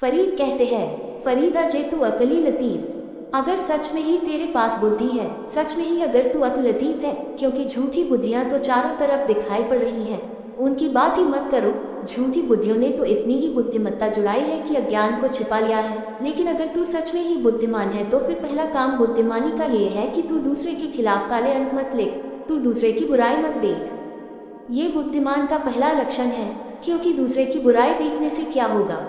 फरीद कहते हैं, फरीदा जे तू अकली लतीफ़, अगर सच में ही तेरे पास बुद्धि है, सच में ही अगर तू अक्ल लतीफ़ है, क्योंकि झूठी बुद्धियां तो चारों तरफ दिखाई पड़ रही हैं, उनकी बात ही मत करो। झूठी बुद्धियों ने तो इतनी ही बुद्धिमत्ता जुड़ाई है कि अज्ञान को छिपा लिया है। लेकिन अगर तू सच में ही बुद्धिमान है तो फिर पहला काम बुद्धिमानी का ये है कि तू दूसरे के खिलाफ काले अंक मत लिख, तू दूसरे की बुराई मत देख। ये बुद्धिमान का पहला लक्षण है, क्योंकि दूसरे की बुराई देखने से क्या होगा।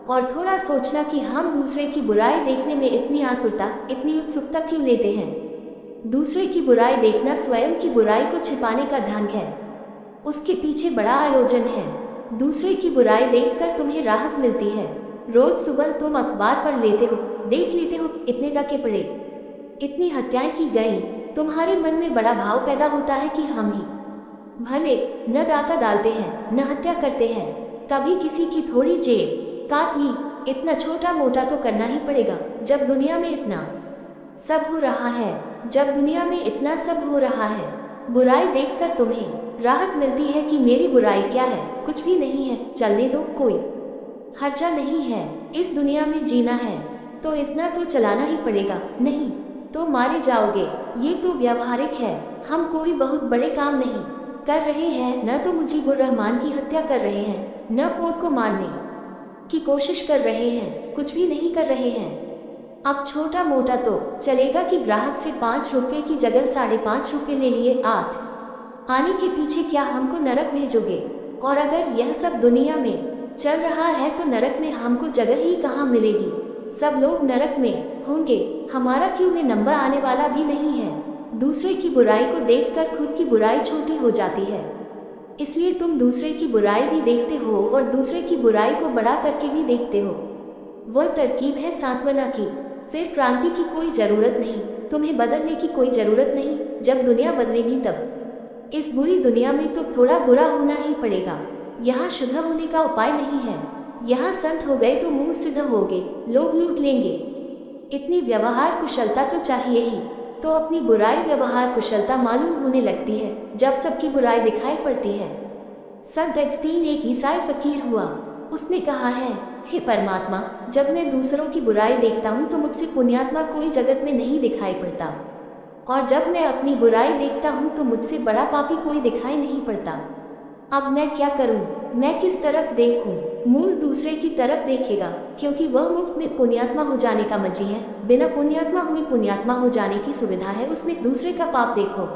और थोड़ा सोचना कि हम दूसरे की बुराई देखने में इतनी आतुरता, इतनी उत्सुकता क्यों लेते हैं। दूसरे की बुराई देखना स्वयं की बुराई को छिपाने का ढंग है, उसके पीछे बड़ा आयोजन है। दूसरे की बुराई देखकर तुम्हें राहत मिलती है। रोज सुबह तुम अखबार पढ़ लेते हो, देख लेते हो इतने डाके पड़े, इतनी हत्याएं की गई, तुम्हारे मन में बड़ा भाव पैदा होता है कि हम ही भले न डाका डालते हैं न हत्या करते हैं, कभी किसी की थोड़ी जेब काट ली, इतना छोटा मोटा तो करना ही पड़ेगा। जब दुनिया में इतना सब हो रहा है, जब दुनिया में इतना सब हो रहा है, बुराई देखकर तुम्हें राहत मिलती है कि मेरी बुराई क्या है, कुछ भी नहीं है, चलने दो, कोई हर्जा नहीं है। इस दुनिया में जीना है तो इतना तो चलाना ही पड़ेगा, नहीं तो मारे जाओगे। ये तो व्यावहारिक है, हम कोई बहुत बड़े काम नहीं कर रहे हैं, न तो मुजीबुर रहमान की हत्या कर रहे हैं, न फोर्ड को मारने की कोशिश कर रहे हैं, कुछ भी नहीं कर रहे हैं। अब छोटा मोटा तो चलेगा कि ग्राहक से 5 रुपये की जगह 5.5 रुपये ले लिए, 8 आने के पीछे क्या हमको नरक भेजोगे। और अगर यह सब दुनिया में चल रहा है तो नरक में हमको जगह ही कहाँ मिलेगी। सब लोग नरक में होंगे, हमारा क्यों में नंबर आने वाला भी नहीं है। दूसरे की बुराई को देखकर खुद की बुराई छोटी हो जाती है, इसलिए तुम दूसरे की बुराई भी देखते हो और दूसरे की बुराई को बड़ा करके भी देखते हो। वह तरकीब है सांत्वना की। फिर क्रांति की कोई ज़रूरत नहीं, तुम्हें बदलने की कोई ज़रूरत नहीं। जब दुनिया बदलेगी तब इस बुरी दुनिया में तो थोड़ा बुरा होना ही पड़ेगा। यहाँ शुद्ध होने का उपाय नहीं है। यहाँ संत हो गए तो मुँह सिद्ध होगे, लोग लूट लेंगे। इतनी व्यवहार कुशलता तो चाहिए ही, तो अपनी बुराई व्यवहार कुशलता मालूम होने लगती है जब सबकी बुराई दिखाई पड़ती है। संत अगस्तीन एक ईसाई फकीर हुआ। उसने कहा है, हे परमात्मा, जब मैं दूसरों की बुराई देखता हूँ तो मुझसे पुण्यात्मा कोई जगत में नहीं दिखाई पड़ता, और जब मैं अपनी बुराई देखता हूँ तो मुझसे बड़ा पापी कोई दिखाई नहीं पड़ता। अब मैं क्या करूँ, मैं किस तरफ देखूँ। मूल दूसरे की तरफ देखेगा, क्योंकि वह मुफ्त में पुण्यात्मा हो जाने का मजी है, बिना पुण्यात्मा हुए पुण्यात्मा हो जाने की सुविधा है। उसमें दूसरे का पाप देखो।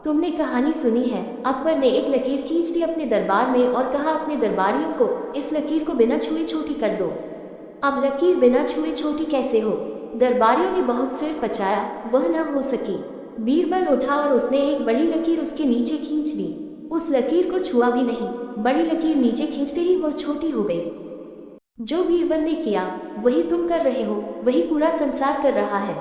तुमने कहानी सुनी है, अकबर ने एक लकीर खींच दी अपने दरबार में और कहा अपने दरबारियों को, इस लकीर को बिना छुए छोटी कर दो। अब लकीर बिना छुए छोटी कैसे हो। दरबारियों ने बहुत सिर पचाया, वह न हो सकी। बीरबल उठा और उसने एक बड़ी लकीर उसके नीचे खींच दी। उस लकीर को छुआ भी नहीं, बड़ी लकीर नीचे खींचते ही वह छोटी हो गई। जो बीरबल ने किया वही तुम कर रहे हो, वही पूरा संसार कर रहा है।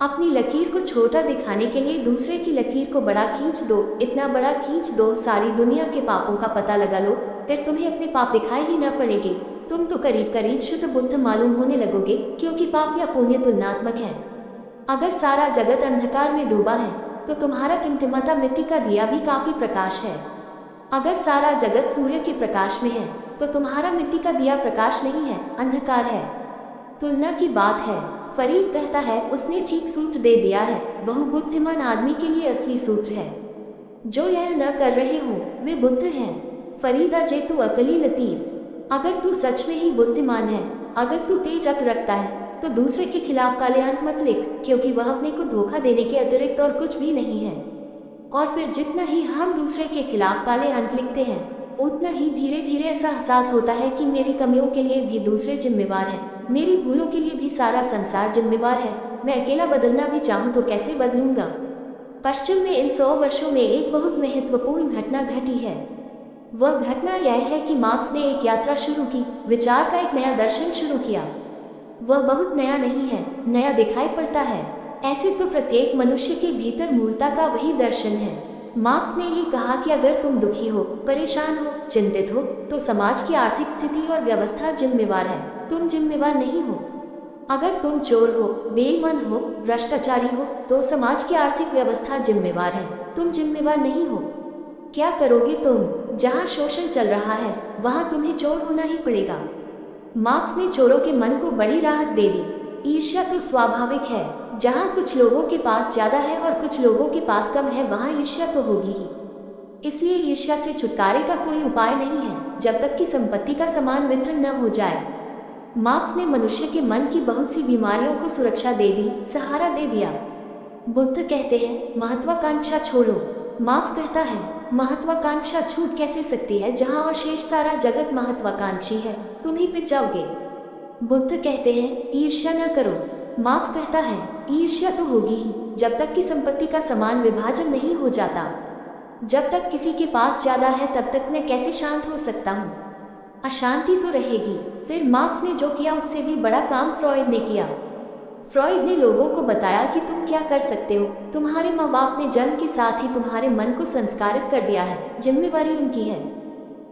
अपनी लकीर को छोटा दिखाने के लिए दूसरे की लकीर को बड़ा खींच दो, इतना बड़ा खींच दो, सारी दुनिया के पापों का पता लगा लो, फिर तुम्हें अपने पाप दिखाई ही न पड़ेंगे। तुम तो करीब करीब शुद्ध बुद्ध मालूम होने लगोगे, क्योंकि पाप या पुण्य तुलनात्मक है। अगर सारा जगत अंधकार में डूबा है तो तुम्हारा टिमटिमाता मिट्टी का दिया भी काफी प्रकाश है। अगर सारा जगत सूर्य के प्रकाश में है तो तुम्हारा मिट्टी का दिया प्रकाश नहीं है, अंधकार है। तुलना की बात है। फरीद कहता है, उसने ठीक सूत्र दे दिया है, वह बुद्धिमान आदमी के लिए असली सूत्र है। जो यह न कर रहे हो वे बुद्ध हैं। फरीदा जे तू अकली लतीफ़, अगर तू सच में ही बुद्धिमान है, अगर तू तेज अक्ल रखता है तो दूसरे के खिलाफ काले अंक मत लिख, क्योंकि वह अपने को धोखा देने के अतिरिक्त और कुछ भी नहीं है। और फिर जितना ही हम दूसरे के खिलाफ काले अंक लिखते हैं, उतना ही धीरे धीरे ऐसा एहसास होता है कि मेरी कमियों के लिए भी दूसरे जिम्मेवार हैं, मेरी भूलों के लिए भी सारा संसार जिम्मेवार है। मैं अकेला बदलना भी चाहूँ तो कैसे बदलूंगा। पश्चिम में इन 100 वर्षों में एक बहुत महत्वपूर्ण घटना घटी है। वह घटना यह है कि मार्क्स ने एक यात्रा शुरू की, विचार का एक नया दर्शन शुरू किया। वह बहुत नया नहीं है, नया दिखाई पड़ता है। ऐसे तो प्रत्येक मनुष्य के भीतर मूलता का वही दर्शन है। मार्क्स ने ये कहा कि अगर तुम दुखी हो, परेशान हो, चिंतित हो तो समाज की आर्थिक स्थिति और व्यवस्था जिम्मेवार है, तुम जिम्मेवार नहीं हो। अगर तुम चोर हो, बेईमान हो, भ्रष्टाचारी हो तो समाज की आर्थिक व्यवस्था जिम्मेवार है, तुम जिम्मेवार नहीं हो। क्या करोगे तुम। जहाँ शोषण चल रहा है वहाँ तुम्हें चोर होना ही पड़ेगा। मार्क्स ने चोरों के मन को बड़ी राहत दे दी। ईर्ष्या तो स्वाभाविक है। जहाँ कुछ लोगों के पास ज़्यादा है और कुछ लोगों के पास कम है, वहाँ ईर्ष्या तो होगी ही। इसलिए ईर्ष्या से छुटकारे का कोई उपाय नहीं है जब तक कि संपत्ति का समान वितरण न हो जाए। मार्क्स ने मनुष्य के मन की बहुत सी बीमारियों को सुरक्षा दे दी, सहारा दे दिया। बुद्ध कहते हैं महत्वाकांक्षा छोड़ो। मार्क्स कहता है महत्वाकांक्षा छूट कैसे सकती है जहां और शेष सारा जगत महत्वाकांक्षी है, तुम ही पिट जाओगे। बुद्ध कहते हैं ईर्ष्या न करो। मार्क्स कहता है ईर्ष्या तो होगी ही जब तक कि संपत्ति का समान विभाजन नहीं हो जाता। जब तक किसी के पास ज़्यादा है तब तक मैं कैसे शांत हो सकता हूँ? अशांति तो रहेगी। फिर मार्क्स ने जो किया उससे भी बड़ा काम फ्रॉइड ने किया। फ्रॉइड ने लोगों को बताया कि तुम क्या कर सकते हो। तुम्हारे माँ बाप ने जन्म के साथ ही तुम्हारे मन को संस्कारित कर दिया है, जिम्मेवारी उनकी है।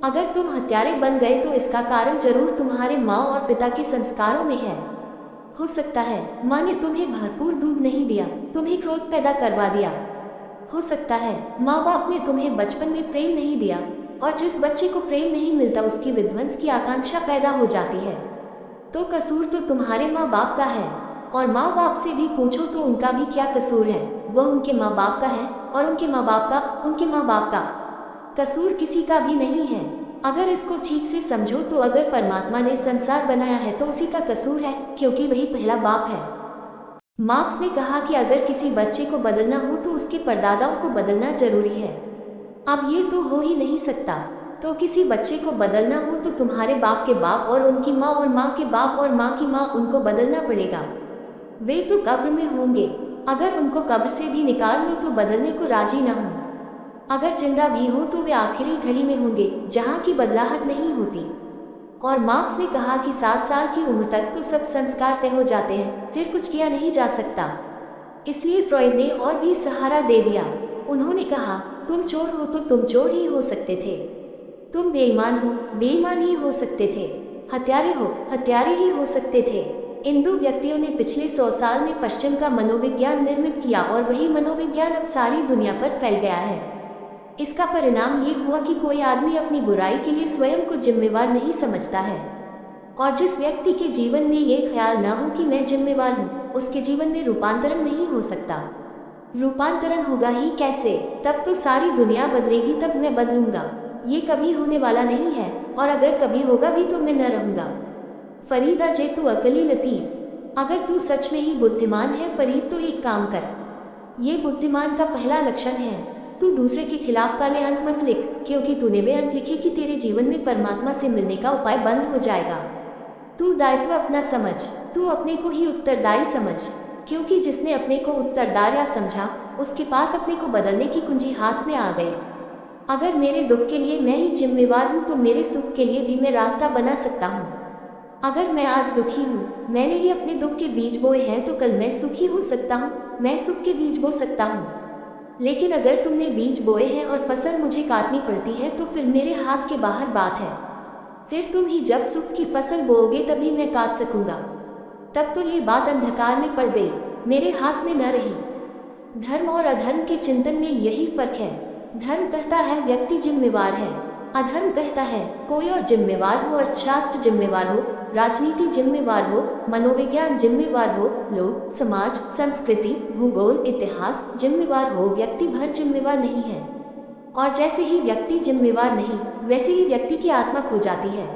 अगर तुम हत्यारे बन गए तो इसका कारण जरूर तुम्हारे माँ और पिता के संस्कारों में है। हो सकता है माँ ने तुम्हें भरपूर दूध नहीं दिया, तुम्हें क्रोध पैदा करवा दिया। हो सकता है माँ बाप ने तुम्हें बचपन में प्रेम नहीं दिया, और जिस बच्चे को प्रेम नहीं मिलता उसकी विध्वंस की आकांक्षा पैदा हो जाती है। तो कसूर तो तुम्हारे माँ बाप का है। और माँ बाप से भी पूछो तो उनका भी क्या कसूर है, वह उनके माँ बाप का है, और उनके माँ बाप का कसूर किसी का भी नहीं है। अगर इसको ठीक से समझो तो अगर परमात्मा ने संसार बनाया है तो उसी का कसूर है, क्योंकि वही पहला बाप है। मार्क्स ने कहा कि अगर किसी बच्चे को बदलना हो तो उसके परदादाओं को बदलना जरूरी है। अब ये तो हो ही नहीं सकता। तो किसी बच्चे को बदलना हो तो तुम्हारे बाप के बाप और उनकी माँ और माँ के बाप और माँ की माँ, उनको बदलना पड़ेगा। वे तो कब्र में होंगे। अगर उनको कब्र से भी निकाल लो तो बदलने को राजी न हो। अगर जिंदा भी हो तो वे आखिरी घड़ी में होंगे जहाँ की बदलाहट नहीं होती। और मार्क्स ने कहा कि 7 साल की उम्र तक तो सब संस्कार तय हो जाते हैं, फिर कुछ किया नहीं जा सकता। इसलिए फ्रॉइड ने और भी सहारा दे दिया। उन्होंने कहा तुम चोर हो तो तुम चोर ही हो सकते थे, तुम बेईमान हो, बेईमान ही हो सकते थे, हत्यारे हो, हत्यारे ही हो सकते थे। इन 2 व्यक्तियों ने पिछले 100 साल में पश्चिम का मनोविज्ञान निर्मित किया और वही मनोविज्ञान अब सारी दुनिया पर फैल गया है। इसका परिणाम ये हुआ कि कोई आदमी अपनी बुराई के लिए स्वयं को जिम्मेवार नहीं समझता है। और जिस व्यक्ति के जीवन में ये ख्याल ना हो कि मैं जिम्मेवार हूँ, उसके जीवन में रूपांतरण नहीं हो सकता। रूपांतरण होगा ही कैसे? तब तो सारी दुनिया बदलेगी, तब मैं बदलूंगा। ये कभी होने वाला नहीं है, और अगर कभी होगा भी तो मैं न रहूंगा। फरीदा जे तू अकली लतीफ़, अगर तू सच में ही बुद्धिमान है फरीद तो एक काम कर। ये बुद्धिमान का पहला लक्षण है। तू दूसरे के खिलाफ काले अंक मत लिख, क्योंकि तूने वे अंक लिखे कि तेरे जीवन में परमात्मा से मिलने का उपाय बंद हो जाएगा। तू दायित्व अपना समझ, तू अपने को ही उत्तरदायी समझ, क्योंकि जिसने अपने को उत्तरदायी समझा उसके पास अपने को बदलने की कुंजी हाथ में आ गई। अगर मेरे दुख के लिए मैं ही जिम्मेवार हूँ तो मेरे सुख के लिए भी मैं रास्ता बना सकता हूँ। अगर मैं आज दुखी हूँ, मैंने ही अपने दुख के बीज बोए हैं, तो कल मैं सुखी हो सकता हूँ, मैं सुख के बीज बो सकता हूँ। लेकिन अगर तुमने बीज बोए हैं और फसल मुझे काटनी पड़ती है तो फिर मेरे हाथ के बाहर बात है। फिर तुम ही जब सुख की फसल बोओगे तभी मैं काट सकूंगा। तब तो ये बात अंधकार में पड़ गई, मेरे हाथ में न रही। धर्म और अधर्म के चिंतन में यही फर्क है। धर्म कहता है व्यक्ति जिम्मेवार है, अधर्म कहता है कोई और जिम्मेवार हो, अर्थशास्त्र जिम्मेवार हो, राजनीति जिम्मेवार हो, मनोविज्ञान जिम्मेवार हो, लोग, समाज, संस्कृति, भूगोल, इतिहास जिम्मेवार हो, व्यक्ति भर जिम्मेवार नहीं है। और जैसे ही व्यक्ति जिम्मेवार नहीं, वैसे ही व्यक्ति की आत्मा खो जाती है।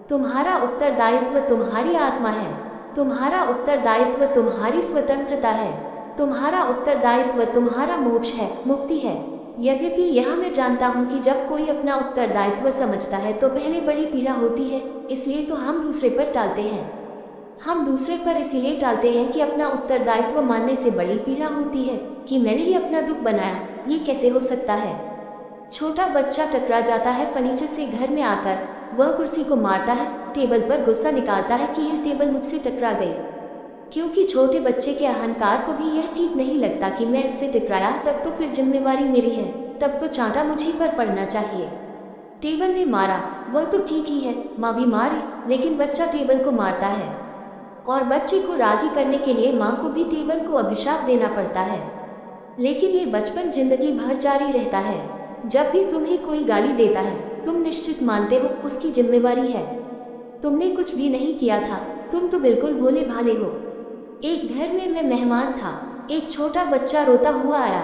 तुम्हारा उत्तरदायित्व तुम्हारी आत्मा है, तुम्हारा उत्तरदायित्व तुम्हारी स्वतंत्रता है, तुम्हारा उत्तरदायित्व तुम्हारा मोक्ष है, मुक्ति है। यद्यपि यह मैं जानता हूँ कि जब कोई अपना उत्तरदायित्व समझता है तो पहले बड़ी पीड़ा होती है, इसलिए तो हम दूसरे पर टालते हैं। हम दूसरे पर इसलिए टालते हैं कि अपना उत्तरदायित्व मानने से बड़ी पीड़ा होती है कि मैंने ही अपना दुख बनाया, ये कैसे हो सकता है। छोटा बच्चा टकरा जाता है फर्नीचर से घर में आकर, वह कुर्सी को मारता है, टेबल पर गुस्सा निकालता है कि यह टेबल मुझसे टकरा गई, क्योंकि छोटे बच्चे के अहंकार को भी यह ठीक नहीं लगता कि मैं इससे टकराया, तब तो फिर जिम्मेवारी मेरी है, तब तो चांटा मुझी पर पड़ना चाहिए। टेबल ने मारा, वह तो ठीक ही है, माँ भी मारे, लेकिन बच्चा टेबल को मारता है। और बच्चे को राजी करने के लिए माँ को भी टेबल को अभिशाप देना पड़ता है। लेकिन ये बचपन जिंदगी भर जारी रहता है। जब भी तुम्हें कोई गाली देता है, तुम निश्चित मानते हो उसकी जिम्मेवारी है। तुमने कुछ भी नहीं किया था, तुम तो बिल्कुल भोले भाले हो। एक घर में मैं मेहमान था, एक छोटा बच्चा रोता हुआ आया।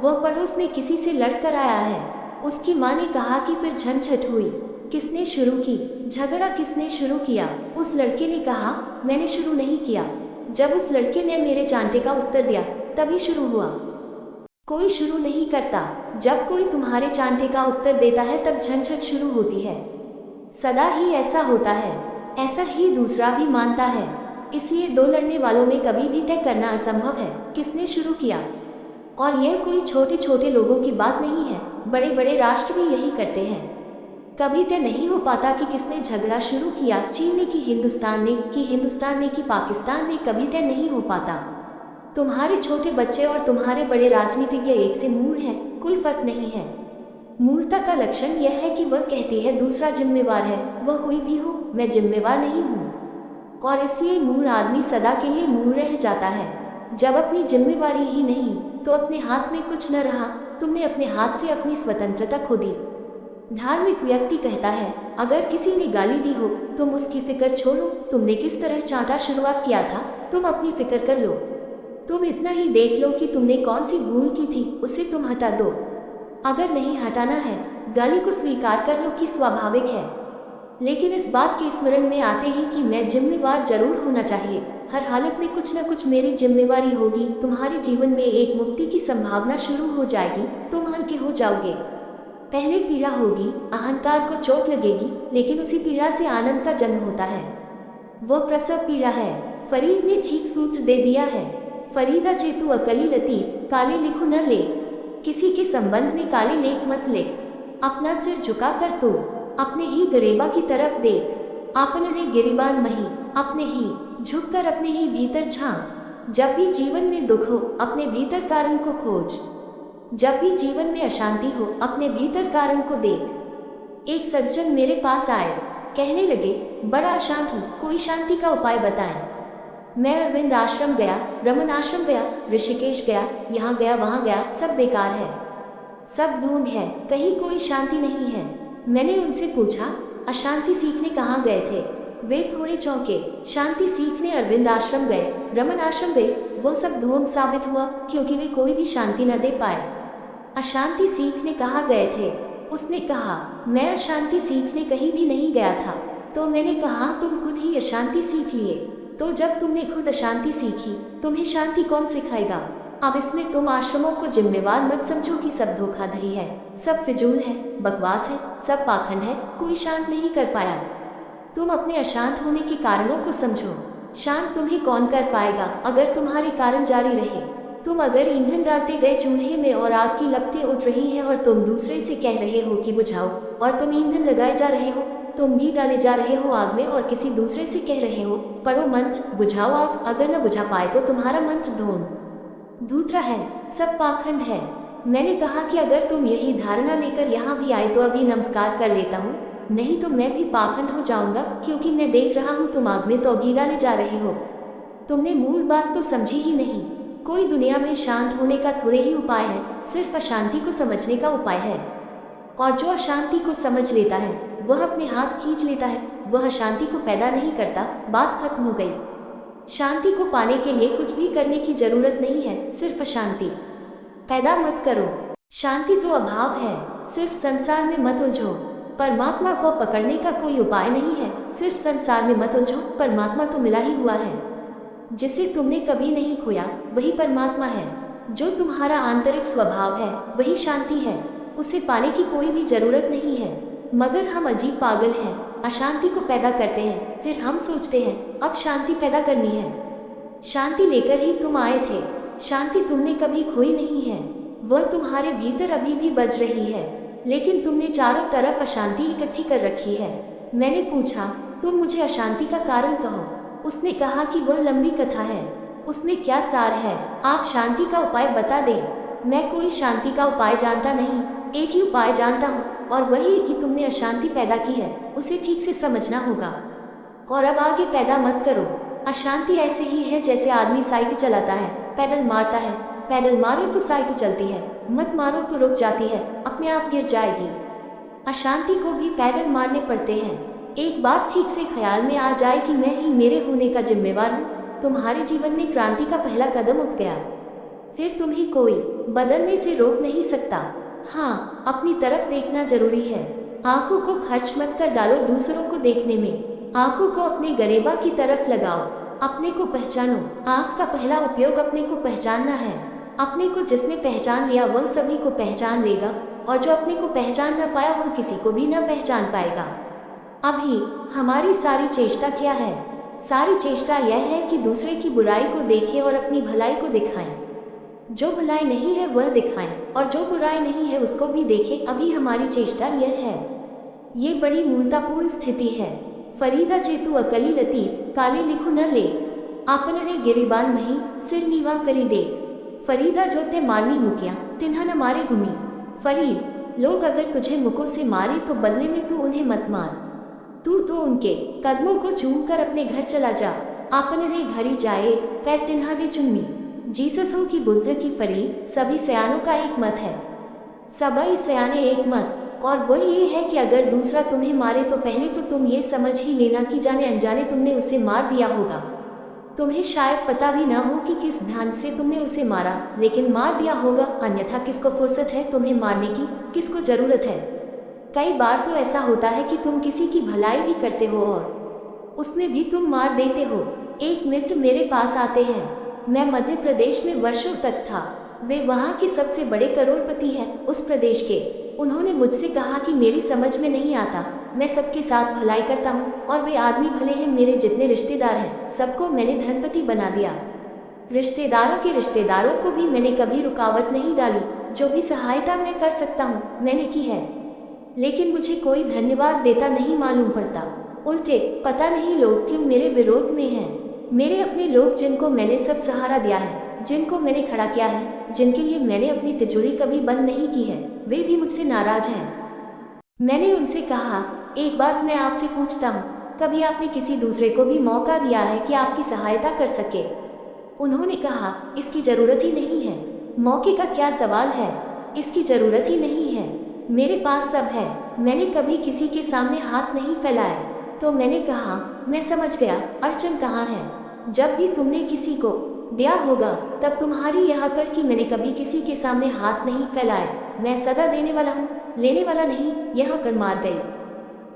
वह पड़ोस में किसी से लड़कर आया है। उसकी माँ ने कहा कि फिर झंझट हुई। किसने शुरू की? झगड़ा किसने शुरू किया? उस लड़के ने कहा, मैंने शुरू नहीं किया। जब उस लड़के ने मेरे चांटे का उत्तर दिया तभी शुरू हुआ। कोई शुरू नहीं करता। जब कोई तुम्हारे चांटे का उत्तर देता है तब झंझट शुरू होती है। सदा ही ऐसा होता है, ऐसा ही दूसरा भी मानता है। इसलिए दो लड़ने वालों में कभी भी तय करना असंभव है किसने शुरू किया। और यह कोई छोटे छोटे लोगों की बात नहीं है, बड़े बड़े राष्ट्र भी यही करते हैं। कभी तय नहीं हो पाता कि किसने झगड़ा शुरू किया, चीन ने कि हिंदुस्तान ने कि हिंदुस्तान ने कि पाकिस्तान ने, कभी तय नहीं हो पाता। तुम्हारे छोटे बच्चे और तुम्हारे बड़े राजनीतिज्ञ एक से मूढ़ हैं, कोई फर्क नहीं है। मूर्खता का लक्षण यह है कि वह कहती है दूसरा जिम्मेवार है, वह कोई भी हो, मैं जिम्मेवार नहीं हूँ। और इसलिए मूढ़ आदमी सदा के लिए मूढ़ रह जाता है। जब अपनी जिम्मेवारी ही नहीं तो अपने हाथ में कुछ न रहा, तुमने अपने हाथ से अपनी स्वतंत्रता खो दी। धार्मिक व्यक्ति कहता है, अगर किसी ने गाली दी हो तुम उसकी फिक्र छोड़ो, तुमने किस तरह चांटा शुरुआत किया था, तुम अपनी फिक्र कर लो। तुम इतना ही देख लो कि तुमने कौन सी भूल की थी, उसे तुम हटा दो। अगर नहीं हटाना है, गाली को स्वीकार कर लो कि स्वाभाविक है, लेकिन इस बात के स्मरण में आते ही कि मैं जिम्मेवार जरूर होना चाहिए। हर हालत में कुछ न कुछ मेरी जिम्मेवारी होगी। तुम्हारे जीवन में एक मुक्ति की संभावना शुरू हो जाएगी, तुम हल्के हो जाओगे। पहले पीड़ा होगी, अहंकार को चोट लगेगी, लेकिन उसी पीड़ा से आनंद का जन्म होता है। वह प्रसव पीड़ा है। फरीद ने ठीक सूत्र दे दिया है। फरीदा चेतु अकली लतीफ, काले लिखो न लेख। किसी के संबंध में काले लेख मत लिख। अपना सिर झुका कर तो अपने ही गरेबा की तरफ देख। आपने गिरिबान मही, अपने ही झुककर अपने ही भीतर झांक। जब भी जीवन में दुख हो अपने भीतर कारण को खोज। जब भी जीवन में अशांति हो अपने भीतर कारण को देख। एक सज्जन मेरे पास आए, कहने लगे, बड़ा अशांत हूँ, कोई शांति का उपाय बताएं। मैं अरविंद आश्रम गया, रमन आश्रम गया, ऋषिकेश गया, यहाँ गया वहाँ गया, सब बेकार है, सब ढूंढ है, कहीं कोई शांति नहीं है। मैंने उनसे पूछा, अशांति सीखने कहाँ गए थे? वे थोड़े चौंके। शांति सीखने अरविंद आश्रम गए, रमन आश्रम गए, वह सब ढोंग साबित हुआ क्योंकि वे कोई भी शांति न दे पाए। अशांति सीखने कहाँ गए थे? उसने कहा, मैं अशांति सीखने कहीं भी नहीं गया था। तो मैंने कहा, तुम खुद ही अशांति सीख लिए। तो जब तुमने खुद अशांति सीखी, तुम्हें शांति कौन सिखाएगा? अब इसमें तुम आश्रमों को जिम्मेवार मत समझो कि सब धोखाधड़ी है, सब फिजूल है, बकवास है, सब पाखंड है, कोई शांत नहीं कर पाया। तुम अपने अशांत होने के कारणों को समझो। शांत तुम्हें कौन कर पाएगा अगर तुम्हारे कारण जारी रहे। तुम अगर ईंधन डालते गए चूल्हे में और आग की लपटें उठ रही हैं और तुम दूसरे से कह रहे हो कि बुझाओ, और तुम ईंधन लगाए जा रहे हो, तुम घी डाले जा रहे हो आग में और किसी दूसरे से कह रहे हो, पढ़ो मंत्र, बुझाओ आग, अगर न बुझा पाए तो तुम्हारा मंत्र ढोंग धूतरा है, सब पाखंड है। मैंने कहा कि अगर तुम यही धारणा लेकर यहाँ भी आए तो अभी नमस्कार कर लेता हूँ, नहीं तो मैं भी पाखंड हो जाऊंगा, क्योंकि मैं देख रहा हूँ तुम आग में तो घी डाले जा रहे हो। तुमने मूल बात तो समझी ही नहीं। कोई दुनिया में शांत होने का थोड़े ही उपाय है, सिर्फ अशांति को समझने का उपाय है। और जो अशांति को समझ लेता है वह अपने हाथ खींच लेता है, वह अशांति को पैदा नहीं करता। बात खत्म हो गई। शांति को पाने के लिए कुछ भी करने की जरूरत नहीं है, सिर्फ अशांति पैदा मत करो। शांति तो अभाव है, सिर्फ संसार में मत उलझो। परमात्मा को पकड़ने का कोई उपाय नहीं है, सिर्फ संसार में मत उलझो। परमात्मा तो मिला ही हुआ है, जिसे तुमने कभी नहीं खोया वही परमात्मा है। जो तुम्हारा आंतरिक स्वभाव है वही शांति है, उसे पाने की कोई भी जरूरत नहीं है। मगर हम अजीब पागल हैं, अशांति को पैदा करते हैं, फिर हम सोचते हैं अब शांति पैदा करनी है। शांति लेकर ही तुम आए थे, शांति तुमने कभी खोई नहीं है, वह तुम्हारे भीतर अभी भी बज रही है, लेकिन तुमने चारों तरफ अशांति इकट्ठी कर रखी है। मैंने पूछा, तुम मुझे अशांति का कारण कहो। उसने कहा कि वह लंबी कथा है, उसमें क्या सार है, आप शांति का उपाय बता दें। मैं कोई शांति का उपाय जानता नहीं, एक ही उपाय जानता हूँ, और वही कि तुमने अशांति पैदा की है, उसे ठीक से समझना होगा और अब आगे पैदा मत करो। अशांति ऐसे ही है जैसे आदमी साइकिल चलाता है, पैडल मारता है, पैडल मारो तो साइकिल चलती है, मत मारो तो रुक जाती है, अपने आप गिर जाएगी। अशांति को भी पैडल मारने पड़ते हैं। एक बात ठीक से ख्याल में आ जाए कि मैं ही मेरे होने का जिम्मेवार हूँ, तुम्हारे जीवन में क्रांति का पहला कदम उठ गया। फिर तुम्हें कोई बदलने से रोक नहीं सकता। हाँ, अपनी तरफ देखना जरूरी है। आंखों को खर्च मत कर डालो दूसरों को देखने में। आंखों को अपने गरेबा की तरफ लगाओ। अपने को पहचानो। आंख का पहला उपयोग अपने को पहचानना है। अपने को जिसने पहचान लिया वह सभी को पहचान लेगा, और जो अपने को पहचान न पाया वह किसी को भी न पहचान पाएगा। अभी हमारी सारी चेष्टा क्या है? सारी चेष्टा यह है कि दूसरे की बुराई को देखें और अपनी भलाई को दिखाएं। जो भलाई नहीं है वह दिखाएं, और जो बुराई नहीं है उसको भी देखें। अभी हमारी चेष्टा यह है। ये बड़ी मूर्तापूर्ण स्थिति है। फरीदा जेतु अकली लतीफ काले लिखु न लेख, आपने गिरिबान मही सिर नीवा करी देख। फरीदा जो ते मारनी मुकिया तिन्हा न मारे घूमी। फरीद, लोग अगर तुझे मुकों से मारे तो बदले में तू उन्हें मत मार। तू तो उनके कदमों को चूम कर अपने घर चला जा। आपने घरी जाए पैर तिन्हा दे चुम्मी। जीसस हो कि बुद्ध की फरीद, सभी सयानों का एक मत है। सभी सयाने एक मत, और वह ये है कि अगर दूसरा तुम्हें मारे तो पहले तो तुम ये समझ ही लेना कि जाने अनजाने तुमने उसे मार दिया होगा। तुम्हें शायद पता भी ना हो कि किस ध्यान से तुमने उसे मारा, लेकिन मार दिया होगा। अन्यथा किसको फुर्सत है तुम्हें मारने की, किसको जरूरत है? कई बार तो ऐसा होता है कि तुम किसी की भलाई भी करते हो और उसमें भी तुम मार देते हो। एक मित्र मेरे पास आते हैं। मैं मध्य प्रदेश में वर्षों तक था। वे वहाँ के सबसे बड़े करोड़पति हैं उस प्रदेश के। उन्होंने मुझसे कहा कि मेरी समझ में नहीं आता, मैं सबके साथ भलाई करता हूँ और वे आदमी भले हैं। मेरे जितने रिश्तेदार हैं सबको मैंने धनपति बना दिया। रिश्तेदारों के रिश्तेदारों को भी मैंने कभी रुकावट नहीं डाली। जो भी सहायता मैं कर सकता हूँ मैंने की है, लेकिन मुझे कोई धन्यवाद देता नहीं मालूम पड़ता। उल्टे पता नहीं लोग क्यों मेरे विरोध में हैं। मेरे अपने लोग जिनको मैंने सब सहारा दिया है, जिनको मैंने खड़ा किया है, जिनके लिए मैंने अपनी तिजोरी कभी बंद नहीं की है, वे भी मुझसे नाराज हैं। मैंने उनसे कहा, एक बात मैं आपसे पूछता हूँ, कभी आपने किसी दूसरे को भी मौका दिया है कि आपकी सहायता कर सके? उन्होंने कहा, इसकी ज़रूरत ही नहीं है। मौके का क्या सवाल है, इसकी ज़रूरत ही नहीं है। मेरे पास सब है। मैंने कभी किसी के सामने हाथ नहीं फैलाए। तो मैंने कहा, मैं समझ गया, अड़चन कहाँ है। जब भी तुमने किसी को दिया होगा तब तुम्हारी यह कर कि मैंने कभी किसी के सामने हाथ नहीं फैलाए। मैं सदा देने वाला हूँ, लेने वाला नहीं, यह कर मार गई।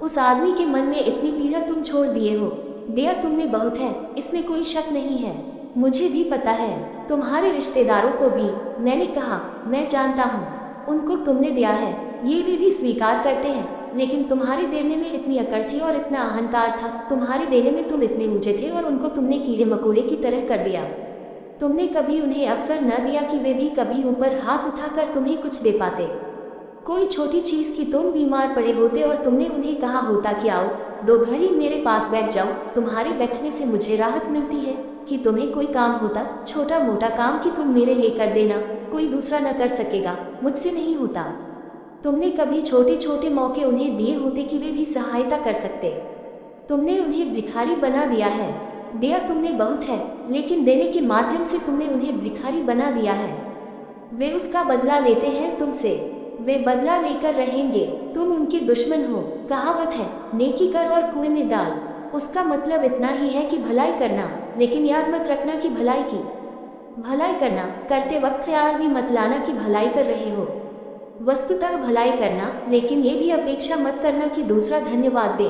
उस आदमी के मन में इतनी पीड़ा तुम छोड़ दिए हो। दिया तुमने बहुत है, इसमें कोई शक नहीं है। मुझे भी पता है, तुम्हारे रिश्तेदारों को भी। मैंने कहा, मैं जानता हूँ, उनको तुमने दिया है, ये वे भी स्वीकार करते हैं। लेकिन तुम्हारे देने में इतनी अकड़ थी और इतना अहंकार था। तुम्हारे देने में तुम इतने ऊंचे थे और उनको तुमने कीड़े मकोड़े की तरह कर दिया। तुमने कभी उन्हें अवसर न दिया कि वे भी कभी ऊपर हाथ उठाकर तुम्हें कुछ दे पाते। कोई छोटी चीज़ की तुम बीमार पड़े होते और तुमने उन्हें कहा होता कि आओ 2 घड़ी मेरे पास बैठ जाओ। तुम्हारे बैठने से मुझे राहत मिलती है। कि तुम्हें कोई काम होता, छोटा मोटा काम कि तुम मेरे लिए कर देना, कोई दूसरा न कर सकेगा, मुझसे नहीं होता। तुमने कभी छोटे छोटे मौके उन्हें दिए होते कि वे भी सहायता कर सकते। तुमने उन्हें भिखारी बना दिया है। दिया तुमने बहुत है, लेकिन देने के माध्यम से तुमने उन्हें भिखारी बना दिया है। वे उसका बदला लेते हैं तुमसे। वे बदला लेकर रहेंगे। तुम उनके दुश्मन हो। कहावत है, नेकी कर और कुएं में डाल। उसका मतलब इतना ही है कि भलाई करना, लेकिन याद मत रखना कि भलाई की। भलाई करना करते वक्त ख्याल भी मत लाना कि भलाई कर रहे हो। वस्तुतः भलाई करना, लेकिन ये भी अपेक्षा मत करना कि दूसरा धन्यवाद दे।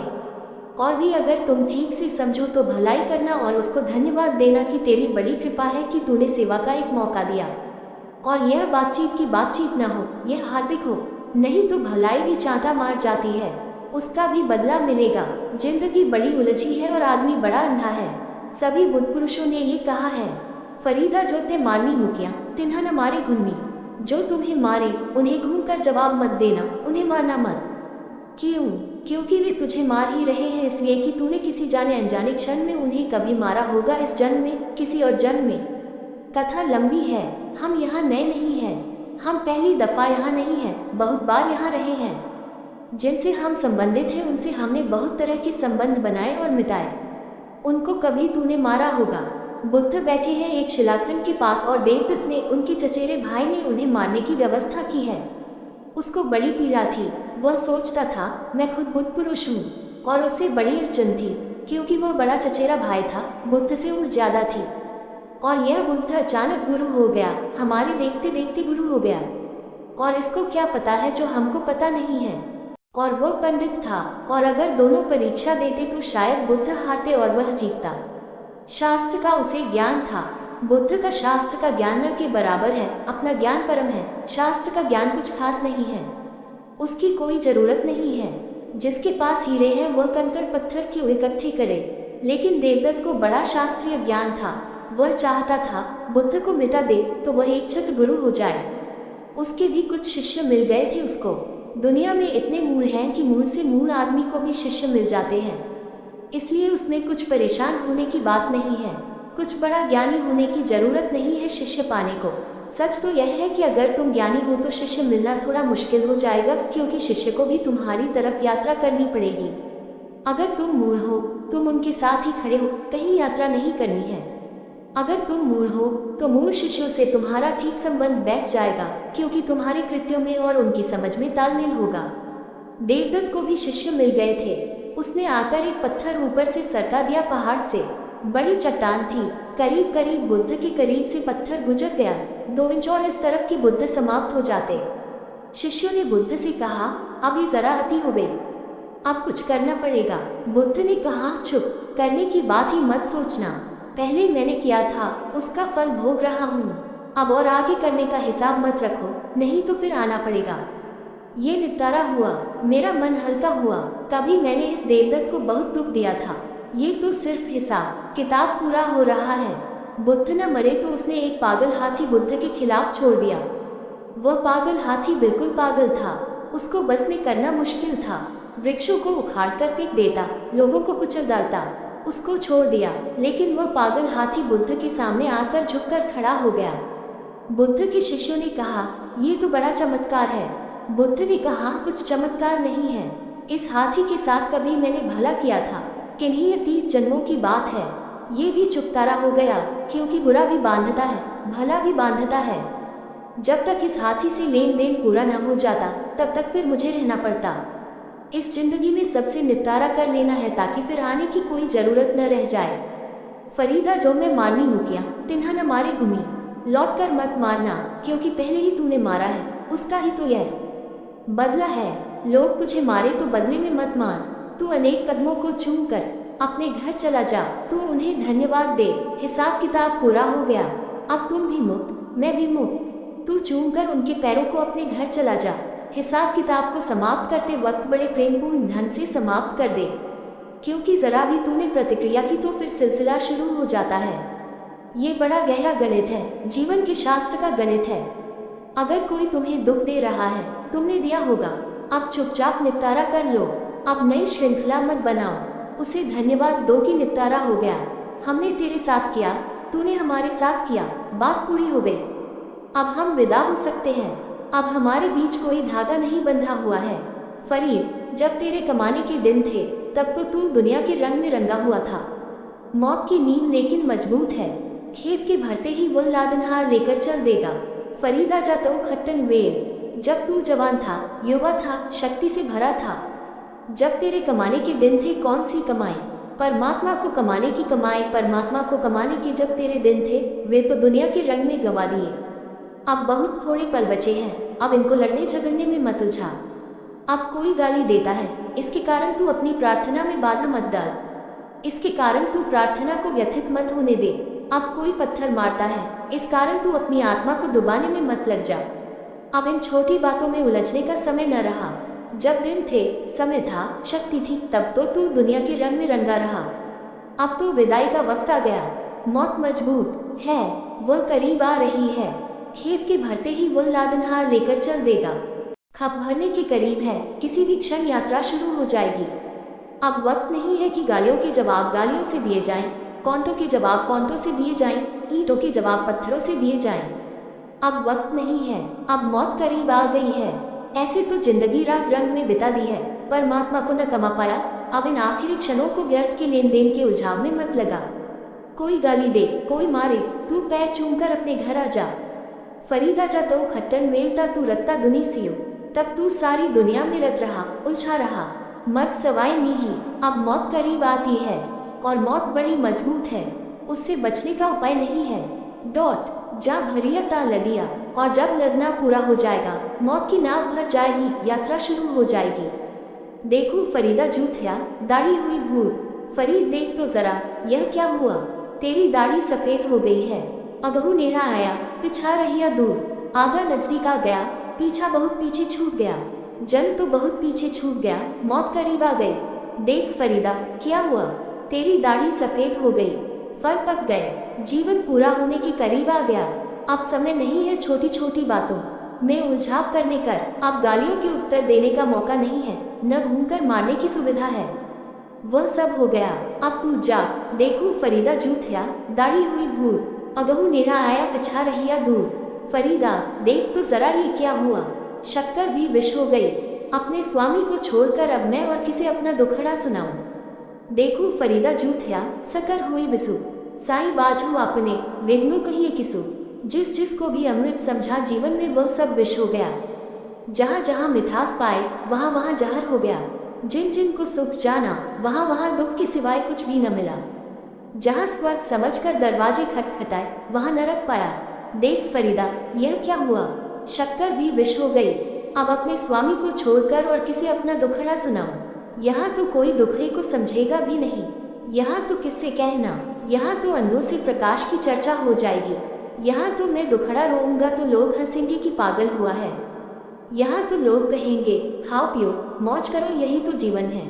और भी अगर तुम ठीक से समझो तो भलाई करना और उसको धन्यवाद देना कि तेरी बड़ी कृपा है कि तूने सेवा का एक मौका दिया। और यह बातचीत की बातचीत ना हो, यह हार्दिक हो। नहीं तो भलाई भी चांटा मार जाती है, उसका भी बदला मिलेगा। जिंदगी बड़ी उलझी है और आदमी बड़ा अंधा है। सभी बुद्ध पुरुषों ने ये कहा है। फरीदा जो ते मारनी मुकिया तिन्हा न मारे घुन्मी। जो तुम्हें मारे उन्हें घूम कर जवाब मत देना, उन्हें मारना मत। क्यों? क्योंकि वे तुझे मार ही रहे हैं, इसलिए कि तूने किसी जाने अनजाने क्षण में उन्हें कभी मारा होगा, इस जन्म में, किसी और जन्म में। कथा लंबी है, हम यहाँ नए नहीं हैं। हम पहली दफ़ा यहाँ नहीं हैं, बहुत बार यहाँ रहे हैं। जिनसे हम संबंधित हैं उनसे हमने बहुत तरह के संबंध बनाए और मिटाए। उनको कभी तूने मारा होगा। बुद्ध बैठे हैं एक शिलाखंड के पास और देवदत्त ने, उनके चचेरे भाई ने उन्हें मारने की व्यवस्था की है। उसको बड़ी पीड़ा थी। वह सोचता था, मैं खुद बुद्ध पुरुष हूँ, और उससे बड़ी अड़चन थी क्योंकि वह बड़ा चचेरा भाई था, बुद्ध से उम्र ज्यादा थी। और यह बुद्ध अचानक गुरु हो गया, हमारे देखते देखते गुरु हो गया। और इसको क्या पता है जो हमको पता नहीं है। और वह पंडित था, और अगर दोनों परीक्षा देते तो शायद बुद्ध हारते और वह जीतता। शास्त्र का उसे ज्ञान था। बुद्ध का शास्त्र का ज्ञान न के बराबर है, अपना ज्ञान परम है, शास्त्र का ज्ञान कुछ खास नहीं है, उसकी कोई जरूरत नहीं है। जिसके पास हीरे हैं वह कंकड़ पत्थर क्यों इकट्ठे करे। लेकिन देवदत्त को बड़ा शास्त्रीय ज्ञान था, वह चाहता था बुद्ध को मिटा दे तो वह एक छत्र गुरु हो जाए। उसके भी कुछ शिष्य मिल गए थे उसको। दुनिया में इतने मूढ़ हैं कि मूढ़ से मूढ़ आदमी को भी शिष्य मिल जाते हैं, इसलिए उसमें कुछ परेशान होने की बात नहीं है, कुछ बड़ा ज्ञानी होने की जरूरत नहीं है शिष्य पाने को। सच तो यह है कि अगर तुम ज्ञानी हो तो शिष्य मिलना थोड़ा मुश्किल हो जाएगा, क्योंकि शिष्य को भी तुम्हारी तरफ यात्रा करनी पड़ेगी। अगर तुम मूढ़ हो, तुम उनके साथ ही खड़े हो, कहीं यात्रा नहीं करनी है। अगर तुम मूढ़ हो तो मूढ़ शिष्यों से तुम्हारा ठीक संबंध बैठ जाएगा, क्योंकि तुम्हारे कृत्यों में और उनकी समझ में तालमेल होगा। देवदत्त को भी शिष्य मिल गए थे। उसने आकर एक पत्थर ऊपर से सरका दिया पहाड़ से। बड़ी चट्टान थी, करीब करीब बुद्ध के करीब से पत्थर गुजर गया, 2 इंच और इस तरफ की बुद्ध समाप्त हो जाते। शिष्यों ने बुद्ध से कहा, अब ये जरा अति हो गई, अब कुछ करना पड़ेगा। बुद्ध ने कहा, चुप, करने की बात ही मत सोचना, पहले मैंने किया था उसका फल भोग रहा हूँ, अब और आगे करने का हिसाब मत रखो, नहीं तो फिर आना पड़ेगा। ये निपटारा हुआ, मेरा मन हल्का हुआ। कभी मैंने इस देवदत्त को बहुत दुख दिया था, ये तो सिर्फ हिसाब किताब पूरा हो रहा है। बुद्ध न मरे तो उसने एक पागल हाथी बुद्ध के खिलाफ छोड़ दिया। वह पागल हाथी बिल्कुल पागल था, उसको बस में करना मुश्किल था। वृक्षों को उखाड़ कर फेंक देता, लोगों को कुचल डालता, उसको छोड़ दिया। लेकिन वह पागल हाथी बुद्ध के सामने आकर झुककर खड़ा हो गया। बुद्ध के शिष्यों ने कहा, ये तो बड़ा चमत्कार है। बुद्ध ने कहा, कुछ चमत्कार नहीं है, इस हाथी के साथ कभी मैंने भला किया था, किन्हीं अतीत जन्मों की बात है। ये भी चुपतारा हो गया, क्योंकि बुरा भी बांधता है, भला भी बांधता है। जब तक इस हाथी से लेन देन पूरा न हो जाता तब तक फिर मुझे रहना पड़ता। इस जिंदगी में सबसे निपटारा कर लेना है, ताकि फिर आने की कोई जरूरत न रह जाए। फरीदा, जो मैं मारनी मुकिया तिन्हा न मारे घूमी, लौट कर मत मारना, क्योंकि पहले ही तूने मारा है, उसका ही तो यह बदला है। लोग तुझे मारे तो बदले में मत मार। तू अनेक कदमों को चूम कर अपने घर चला जा, तू उन्हें धन्यवाद दे, हिसाब किताब पूरा हो गया, अब तुम भी मुक्त, मैं भी मुक्त। तू चूम कर उनके पैरों को अपने घर चला जा, हिसाब किताब को समाप्त करते वक्त बड़े प्रेमपूर्ण ढंग से समाप्त कर दे, क्योंकि जरा भी तूने प्रतिक्रिया की तो फिर सिलसिला शुरू हो जाता है। ये बड़ा गहरा गणित है, जीवन के शास्त्र का गणित है। अगर कोई तुम्हें दुख दे रहा है, तुमने दिया होगा, अब चुपचाप निपटारा कर लो, अब नई श्रृंखला मत बनाओ, उसे धन्यवाद दो कि निपटारा हो गया, हमने तेरे साथ किया, तूने हमारे साथ किया, बात पूरी हो गई, अब हम विदा हो सकते हैं, अब हमारे बीच कोई धागा नहीं बंधा हुआ है। फरीद, जब तेरे कमाने के दिन थे तब तो तू दुनिया के रंग में रंगा हुआ था। मौत की नींव लेकिन मजबूत है, खेत के भरते ही वह लादनहार लेकर चल देगा। फरीदा जा तो खट्टन वेल, जब तू जवान था, युवा था, शक्ति से भरा था, जब तेरे कमाने के दिन थे, कौन सी कमाई, परमात्मा को कमाने की कमाई, परमात्मा को कमाने के जब तेरे दिन थे, वे तो दुनिया के रंग में गंवा दिए। अब बहुत थोड़े पल बचे हैं, अब इनको लड़ने झगड़ने में मत उलझा। अब कोई गाली देता है, इसके कारण तू अपनी प्रार्थना में बाधा मत डाल, इसके कारण तू प्रार्थना को व्यथित मत होने दे। अब कोई पत्थर मारता है, इस कारण तू अपनी आत्मा को डुबाने में मत लग जा। अब इन छोटी बातों में उलझने का समय न रहा। जब दिन थे, समय था, शक्ति थी, तब तो तू दुनिया के रंग में रंगा रहा। अब तो विदाई का वक्त आ गया, मौत मजबूत है, वह करीब आ रही है, खेत के भरते ही वह लादनहार लेकर चल देगा। खप भरने के करीब है, किसी भी क्षण यात्रा शुरू हो जाएगी। अब वक्त नहीं है कि गालियों के जवाब गालियों से दिए जाएं, कौंटों के जवाब कौंटों से दिए जाएं, ईंटों के जवाब पत्थरों से दिए जाएं। अब वक्त नहीं है, अब मौत करीब आ गई है। ऐसे तो जिंदगी राग रंग में बिता दी है, परमात्मा को न कमा पाया। अब इन आखिरी क्षणों को व्यर्थ के लेन देन के उलझाव में मत लगा। कोई गाली दे, कोई मारे, तू पैर चूमकर अपने घर आ जा। फरीदा जा तो खट्टन वेलता तू रत्ता दुनी सियो, तब तू सारी दुनिया में रत रहा, उलझा रहा। मत सवाई नहीं, अब मौत करीब आती है और मौत बड़ी मजबूत है, उससे बचने का उपाय नहीं है। जा भरिया ताल लदिया, और जब लगना पूरा हो जाएगा मौत की नाव भर जाएगी, यात्रा शुरू हो जाएगी। देखो फरीदा जूथिया, दाढ़ी हुई भूर। फरीद देख तो जरा, यह क्या हुआ? तेरी दाढ़ी सफेद हो गई है। अगहू नेड़ा आया, पिछा रहिया दूर, आगा नजदीक आ गया, पीछा बहुत पीछे छूट गया। जंग तो बहुत पीछे छूट गया, मौत करीब आ गई। देख फरीदा, क्या हुआ? तेरी दाढ़ी सफेद हो गई, फल पक गए, जीवन पूरा होने के करीब आ गया। अब समय नहीं है छोटी छोटी बातों में उलझाव करने कर, अब गालियों के उत्तर देने का मौका नहीं है, न घूमकर मारने की सुविधा है। वह सब हो गया, अब तू जा। देखो फरीदा जूथिया, दाढ़ी हुई भूर। अगहू नेड़ा आया, पिछा रहिया दूर। फरीदा, देख तो जरा ये क्या हुआ? शक्कर भी विष हो गई। अपने स्वामी को छोड़कर अब मैं और किसे अपना दुखड़ा सुनाऊं? देखो फरीदा जूथिया, सकर हुई विसु। साई बाजू आपने, विघ्नो कहिए किसु। जिस जिस को भी अमृत समझा जीवन में वह सब विष हो गया। जहाँ जहाँ मिठास पाए वहाँ वहाँ जहर हो गया। जिन जिन को सुख जाना वहाँ वहाँ दुख के सिवाय कुछ भी न मिला। जहाँ स्वर्ग समझकर दरवाजे खटखटाए वहाँ नरक पाया। देख फरीदा, यह क्या हुआ? शक्कर भी विष हो गई। अब अपने स्वामी को छोड़कर और किसे अपना दुखड़ा सुनाऊं? यहाँ तो कोई दुखड़े को समझेगा भी नहीं। यहाँ तो किससे कहना, यहाँ तो अंधों से प्रकाश की चर्चा हो जाएगी। यहाँ तो मैं दुखड़ा रोऊंगा तो लोग हंसेंगे कि पागल हुआ है। यहाँ तो लोग कहेंगे खाओ पियो मौज करो, यही तो जीवन है।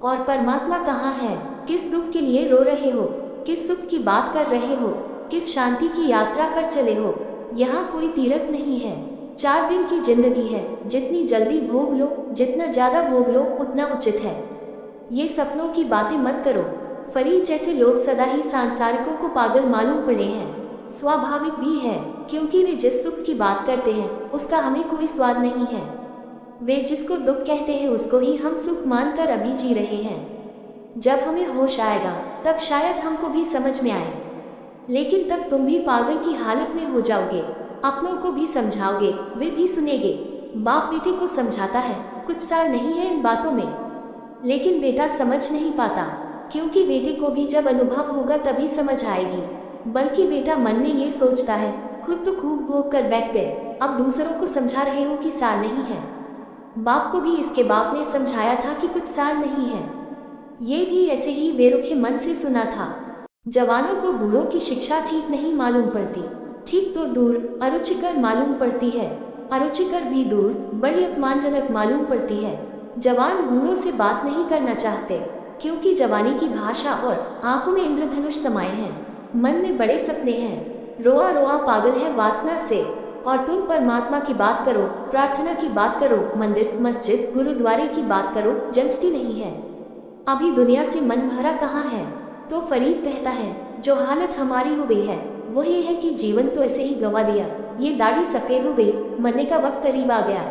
और परमात्मा कहाँ है? किस दुख के लिए रो रहे हो? किस सुख की बात कर रहे हो? किस शांति की यात्रा पर चले हो? यहाँ कोई तीरथ नहीं है। 4 दिन की जिंदगी है, जितनी जल्दी भोग लो, जितना ज्यादा भोग लो उतना उचित है। ये सपनों की बातें मत करो। फरीद जैसे लोग सदा ही सांसारिकों को पागल मालूम पड़े हैं। स्वाभाविक भी है, क्योंकि वे जिस सुख की बात करते हैं उसका हमें कोई स्वाद नहीं है। वे जिसको दुख कहते हैं उसको ही हम सुख मानकर अभी जी रहे हैं। जब हमें होश आएगा तब शायद हमको भी समझ में आए, लेकिन तब तुम भी पागल की हालत में हो जाओगे। अपनों को भी समझाओगे, वे भी सुनेंगे। बाप बेटे को समझाता है, कुछ सार नहीं है इन बातों में, लेकिन बेटा समझ नहीं पाता, क्योंकि बेटे को भी जब अनुभव होगा तभी समझ आएगी। बल्कि बेटा मन में ये सोचता है, खुद तो खूब भोग कर बैठ गए, अब दूसरों को समझा रहे हो कि सार नहीं है। बाप को भी इसके बाप ने समझाया था कि कुछ सार नहीं है। ये भी ऐसे ही बेरुखे मन से सुना था। जवानों को बूढ़ों की शिक्षा ठीक नहीं मालूम पड़ती, ठीक तो दूर अरुचिकर मालूम पड़ती है। अरुचिकर भी दूर बड़ी अपमानजनक मालूम पड़ती है। जवान बूढ़ों से बात नहीं करना चाहते, क्योंकि जवानी की भाषा और आंखों में इंद्रधनुष समाये हैं, मन में बड़े सपने हैं। रोआ रोआ पागल है वासना से। और तुम परमात्मा की बात करो, प्रार्थना की बात करो, मंदिर मस्जिद गुरुद्वारे की बात करो, जंचती नहीं है। अभी दुनिया से मन भरा कहाँ है? तो फरीद कहता है, जो हालत हमारी हो गई है वो ये है कि जीवन तो ऐसे ही गंवा दिया। ये दाढ़ी सफ़ेद हो गई, मरने का वक्त करीब आ गया।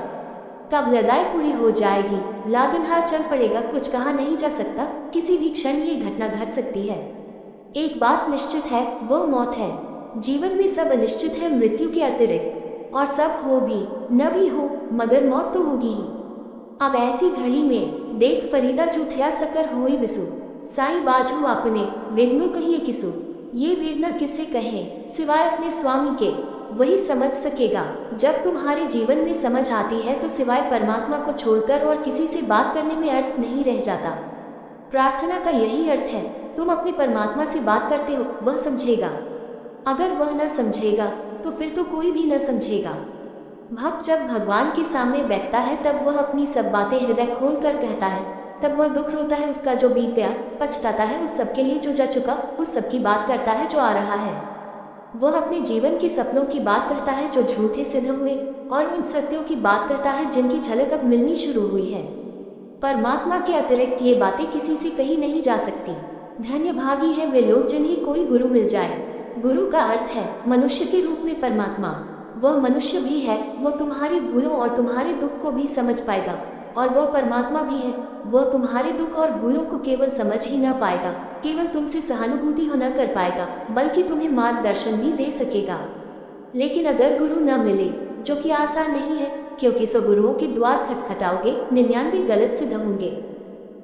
कब लदाई पूरी हो जाएगी, लागनहार चल पड़ेगा, कुछ कहा नहीं जा सकता, किसी भी क्षण ये घटना घट सकती है। एक बात निश्चित है, वो मौत है। जीवन में सब अनिश्चित है मृत्यु के अतिरिक्त, और सब हो भी न भी हो मगर मौत तो होगी ही। अब ऐसी घड़ी में देख फरीदा जूथिया सकर हुई विसु। साई बाजू आपने, विघ्नो कहिए किसु। ये वेदना किसे कहें सिवाय अपने स्वामी के, वही समझ सकेगा। जब तुम्हारे जीवन में समझ आती है तो सिवाय परमात्मा को छोड़कर और किसी से बात करने में अर्थ नहीं रह जाता। प्रार्थना का यही अर्थ है, तुम अपने परमात्मा से बात करते हो, वह समझेगा। अगर वह न समझेगा तो फिर तो कोई भी न समझेगा। भक्त जब भगवान के सामने बैठता है तब वह अपनी सब बातें हृदय खोल कर कहता है। तब वह दुख रोता है उसका जो बीत गया, पछताता है उस सब के लिए जो जा चुका, उस सब की बात करता है जो आ रहा है। वह अपने जीवन के सपनों की बात करता है जो झूठे सिद्ध हुए, और उन सत्यों की बात करता है जिनकी झलक अब मिलनी शुरू हुई है। परमात्मा के अतिरिक्त ये बातें किसी से कही नहीं जा सकती। धन्य भागी है वे लोग जिन्हें कोई गुरु मिल जाए। गुरु का अर्थ है मनुष्य के रूप में परमात्मा। वह मनुष्य भी है, वह तुम्हारे भूलों और तुम्हारे दुख को भी समझ पाएगा, और वह परमात्मा भी है। वह तुम्हारे दुख और भूलों को केवल समझ ही न पाएगा, केवल तुमसे सहानुभूति हो न कर पाएगा, बल्कि तुम्हें मार्गदर्शन भी दे सकेगा। लेकिन अगर गुरु न मिले, जो कि आसान नहीं है, क्योंकि 100 गुरुओं के द्वार खटखटाओगे, 99 गलत सिद्ध होंगे।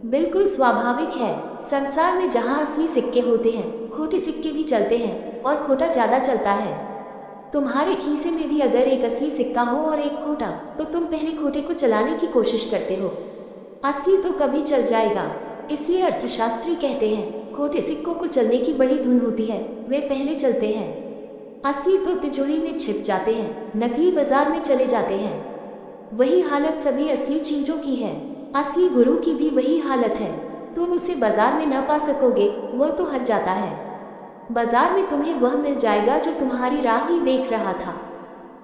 बिल्कुल स्वाभाविक है। संसार में जहाँ असली सिक्के होते हैं, खोटे सिक्के भी चलते हैं और खोटा ज्यादा चलता है। तुम्हारे खीसे में भी अगर एक असली सिक्का हो और एक खोटा, तो तुम पहले खोटे को चलाने की कोशिश करते हो। असली तो कभी चल जाएगा। इसलिए अर्थशास्त्री कहते हैं, खोटे सिक्कों को चलने की बड़ी धुन होती है, वे पहले चलते हैं। असली तो तिजोरी में छिप जाते हैं, नकली बाजार में चले जाते हैं। वही हालत सभी असली चीजों की है। असली गुरु की भी वही हालत है। तुम उसे बाजार में न पा सकोगे, वह तो हट जाता है। बाजार में तुम्हें वह मिल जाएगा जो तुम्हारी राह ही देख रहा था।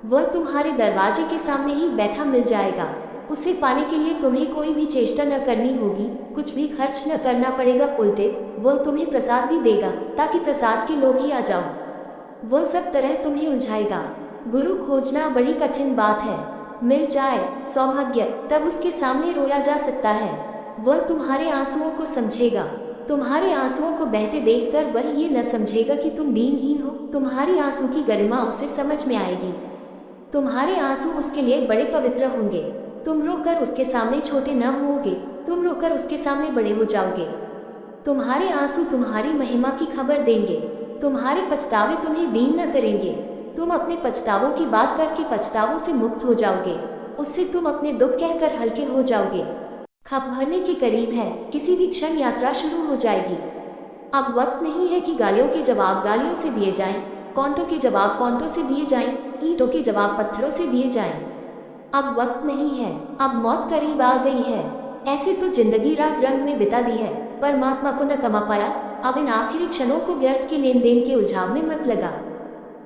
वह तुम्हारे दरवाजे के सामने ही बैठा मिल जाएगा। उसे पाने के लिए तुम्हें कोई भी चेष्टा न करनी होगी, कुछ भी खर्च न करना पड़ेगा। उल्टे वह तुम्हें प्रसाद भी देगा ताकि प्रसाद के लोग ही आ जाओ। वह सब तरह तुम्हें उलझाएगा। गुरु खोजना बड़ी कठिन बात है। मिल जाए सौभाग्य, तब उसके सामने रोया जा सकता है। वह तुम्हारे आंसुओं को समझेगा। तुम्हारे आंसुओं को बहते देखकर वह ये न समझेगा कि तुम दीनहीन हो। तुम्हारी आंसू की गरिमा उसे समझ में आएगी। तुम्हारे आंसू उसके लिए बड़े पवित्र होंगे। तुम रोकर उसके सामने छोटे न होगे, तुम रोकर उसके सामने बड़े हो जाओगे। तुम्हारे आंसू तुम्हारी महिमा की खबर देंगे। तुम्हारे पछतावे तुम्हें दीन न करेंगे। तुम अपने पछतावों की बात करके पछतावों से मुक्त हो जाओगे। उससे तुम अपने दुख कहकर हल्के हो जाओगे। खप भरने के करीब है, किसी भी क्षण यात्रा शुरू हो जाएगी। अब वक्त नहीं है कि गालियों के जवाब गालियों से दिए जाएं, कौंटों के जवाब कौंटों से दिए जाएं, ईंटों के जवाब पत्थरों से दिए जाएं। अब वक्त नहीं है, अब मौत करीब आ गई है। ऐसे तो जिंदगी राग रंग में बिता दी है, परमात्मा को न कमा पाया। अब इन आखिरी क्षणों को व्यर्थ के लेन देन के उलझाव में मत लगा।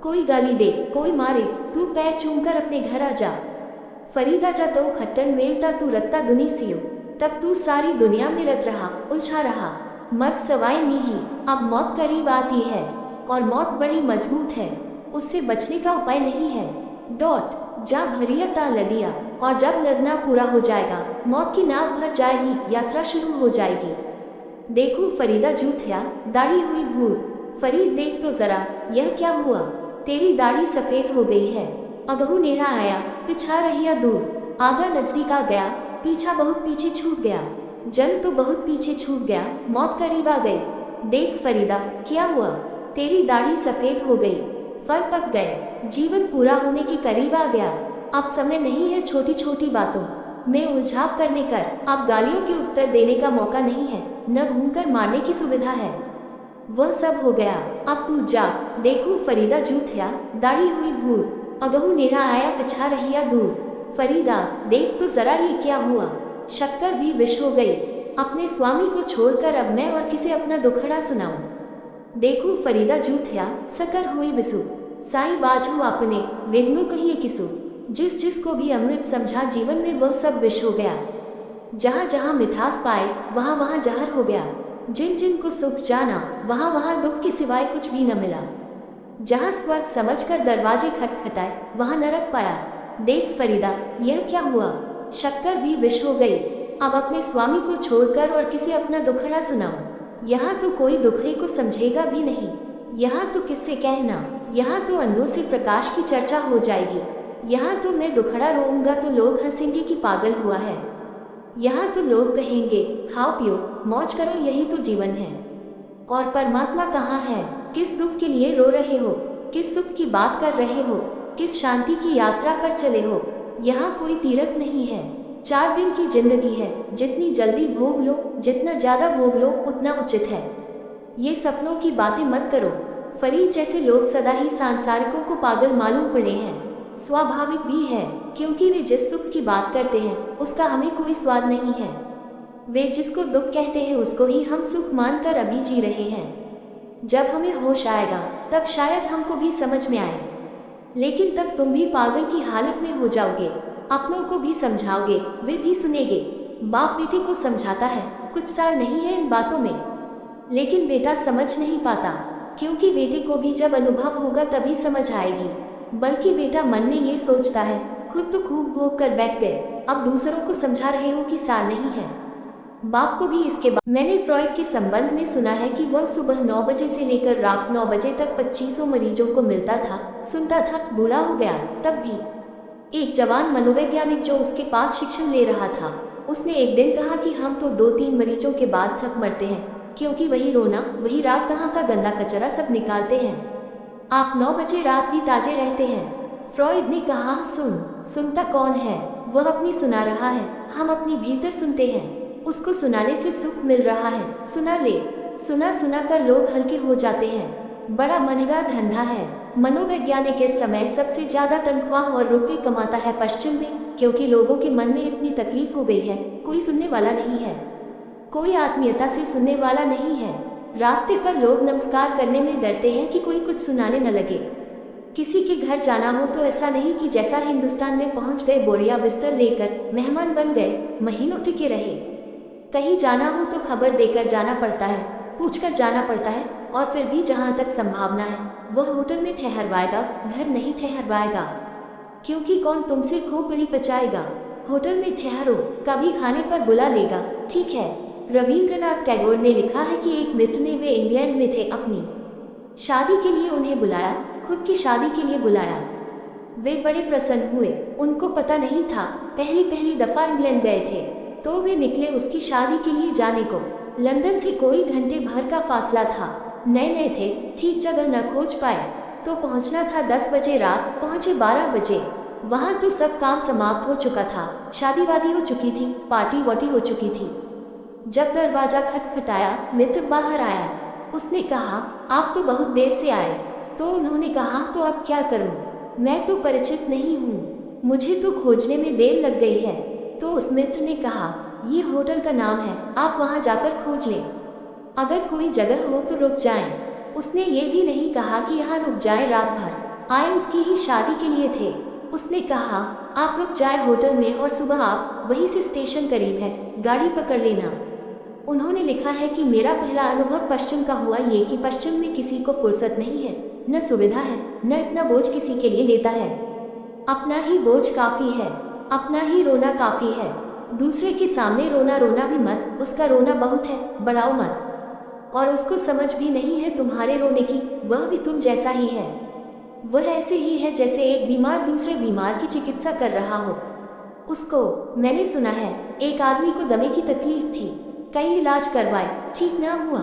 कोई गाली दे, कोई मारे, तू पैर चूमकर अपने घर आ जा। फरीदा जा तो खट्टन मेलता तू रत्ता दुनी सियो, तब तू सारी दुनिया में रत रहा, उलझा रहा। मत सवाए नहीं, अब मौत करीब आती है और मौत बड़ी मजबूत है, उससे बचने का उपाय नहीं है। जा भरिया ता लदिया, और जब लगना पूरा हो जाएगा, मौत की नाव भर जाएगी, यात्रा शुरू हो जाएगी। देखो फरीदा जूथिया, दाढ़ी हुई भूर। फरीद देख तो जरा, यह क्या हुआ? तेरी दाढ़ी सफेद हो गई है। अगहू नेड़ा आया, पिछा रहिया दूर। आगा नजदीक आ गया, पीछा बहुत पीछे छूट गया। जन तो बहुत पीछे छूट गया, मौत करीब आ गई। देख फरीदा, क्या हुआ? तेरी दाढ़ी सफेद हो गई, फल पक गए, जीवन पूरा होने के करीब आ गया। अब समय नहीं है छोटी छोटी बातों में उलझाव करने कर। अब गालियों के उत्तर देने का मौका नहीं है, न घूमकर मारने की सुविधा है। वह सब हो गया, अब तू जा। देखो फरीदा जूथिया, दाढ़ी हुई भूर। अगहू नेड़ा आया, पिछा रहिया दूर। फरीदा, देख तो जरा ये क्या हुआ? शक्कर भी विष हो गई। अपने स्वामी को छोड़कर अब मैं और किसे अपना दुखड़ा सुनाऊं? देखो फरीदा जूथिया, सकर हुई विसु। साई बाजू आपने, विघ्नो कहिए किसु। जिस जिस को भी अमृत समझा जीवन में, वह सब विष हो गया। जहाँ जहाँ मिठास पाए, वहाँ वहाँ जहर हो गया। जिन जिन को सुख जाना, वहाँ वहाँ दुख के सिवाय कुछ भी न मिला। जहाँ स्वर्ग समझकर दरवाजे खटखटाए, वहाँ नरक पाया। देख फरीदा, यह क्या हुआ? शक्कर भी विष हो गई। अब अपने स्वामी को छोड़कर और किसे अपना दुखड़ा सुनाऊं? यहाँ तो कोई दुखड़े को समझेगा भी नहीं। यहाँ तो किससे कहना? यहाँ तो अंधों से प्रकाश की चर्चा हो जाएगी। यहाँ तो मैं दुखड़ा रोऊंगा तो लोग हंसेंगे कि पागल हुआ है। यहाँ तो लोग कहेंगे, खाओ पियो मौज करो, यही तो जीवन है। और परमात्मा कहाँ है? किस दुख के लिए रो रहे हो? किस सुख की बात कर रहे हो? किस शांति की यात्रा पर चले हो? यहाँ कोई तीरथ नहीं है। 4 दिन की जिंदगी है, जितनी जल्दी भोग लो, जितना ज्यादा भोग लो, उतना उचित है। ये सपनों की बातें मत करो। फरीद जैसे लोग सदा ही सांसारिकों को पागल मालूम पड़े हैं। स्वाभाविक भी है, क्योंकि वे जिस सुख की बात करते हैं, उसका हमें कोई स्वाद नहीं है। वे जिसको दुख कहते हैं, उसको ही हम सुख मानकर अभी जी रहे हैं। जब हमें होश आएगा, तब शायद हमको भी समझ में आए। लेकिन तब तुम भी पागल की हालत में हो जाओगे। अपनों को भी समझाओगे, वे भी सुनेंगे। बाप बेटे को समझाता है, कुछ सार नहीं है इन बातों में, लेकिन बेटा समझ नहीं पाता, क्योंकि बेटे को भी जब अनुभव होगा तभी समझ आएगी। बल्कि बेटा मन में ये सोचता है, खुद तो खूब भोग कर बैठ गए, अब दूसरों को समझा रहे हो कि सार नहीं है। बाप को भी इसके बाद मैंने फ्रॉइड के संबंध में सुना है कि वह सुबह 9 बजे से लेकर रात 9 बजे तक 2500 मरीजों को मिलता था, सुनता था, बूढ़ा हो गया। तब भी एक जवान मनोवैज्ञानिक जो उसके पास शिक्षण ले रहा था, उसने एक दिन कहा कि हम तो 2-3 मरीजों के बाद थक मरते हैं, क्योंकि वही रोना, वही रात कहाँ का गंदा कचरा सब निकालते हैं। आप 9 बजे रात भी ताजे रहते हैं। फ्रॉइड ने कहा, सुनता कौन है? वह अपनी सुना रहा है, हम अपनी भीतर सुनते हैं। उसको सुनाने से सुख मिल रहा है, सुना ले। सुना कर लोग हल्के हो जाते हैं। बड़ा महंगा धंधा है। मनोवैज्ञानिक इस समय सबसे ज्यादा तनख्वाह और रुपये कमाता है पश्चिम में, क्योंकि लोगों के मन में इतनी तकलीफ हो गई है, कोई सुनने वाला नहीं है, कोई आत्मीयता से सुनने वाला नहीं है। रास्ते पर लोग नमस्कार करने में डरते हैं कि कोई कुछ सुनाने न लगे। किसी के घर जाना हो तो ऐसा नहीं कि जैसा हिंदुस्तान में पहुंच गए बोरिया बिस्तर लेकर मेहमान बन गए, महीनों टिके रहे। कहीं जाना हो तो खबर देकर जाना पड़ता है, पूछकर जाना पड़ता है, और फिर भी जहां तक संभावना है वह होटल में ठहरवाएगा, घर नहीं ठहरवाएगा, क्योंकि कौन तुमसे खोपड़ी पचाएगा। होटल में ठहरो, कभी खाने पर बुला लेगा, ठीक है। रविंद्रनाथ टैगोर ने लिखा है कि एक मित्र ने, वे इंग्लैंड में थे, अपनी शादी के लिए उन्हें बुलाया, खुद की शादी के लिए बुलाया। वे बड़े प्रसन्न हुए। उनको पता नहीं था, पहली दफा इंग्लैंड गए थे, तो वे निकले उसकी शादी के लिए जाने को। लंदन से कोई घंटे भर का फासला था, नए थे, ठीक जगह न खोज पाए, तो पहुंचना था 10 बजे रात, पहुंचे 12 बजे। वहां तो सब काम समाप्त हो चुका था, शादी वादी हो चुकी थी, पार्टी वार्टी हो चुकी थी। जब दरवाजा खटखटाया, मित्र बाहर आया। उसने कहा, आप तो बहुत देर से आए। तो उन्होंने कहा, तो अब क्या करूं? मैं तो परिचित नहीं हूं, मुझे तो खोजने में देर लग गई है। तो उस मित्र ने कहा, ये होटल का नाम है, आप वहां जाकर खोज लें, अगर कोई जगह हो तो रुक जाएं। उसने ये भी नहीं कहा कि यहाँ रुक जाएं रात भर, आए उसकी ही शादी के लिए थे। उसने कहा, आप रुक जाए होटल में और सुबह आप, वहीं से स्टेशन करीब है, गाड़ी पकड़ लेना। उन्होंने लिखा है कि मेरा पहला अनुभव पश्चिम का हुआ ये कि पश्चिम में किसी को फुर्सत नहीं है, न सुविधा है, न इतना बोझ किसी के लिए लेता है। अपना ही बोझ काफ़ी है, अपना ही रोना काफ़ी है। दूसरे के सामने रोना भी मत, उसका रोना बहुत है, बढ़ाओ मत। और उसको समझ भी नहीं है तुम्हारे रोने की, वह भी तुम जैसा ही है। वह ऐसे ही है जैसे एक बीमार दूसरे बीमार की चिकित्सा कर रहा हो। उसको, मैंने सुना है, एक आदमी को दमे की तकलीफ थी, कई इलाज करवाए, ठीक न हुआ।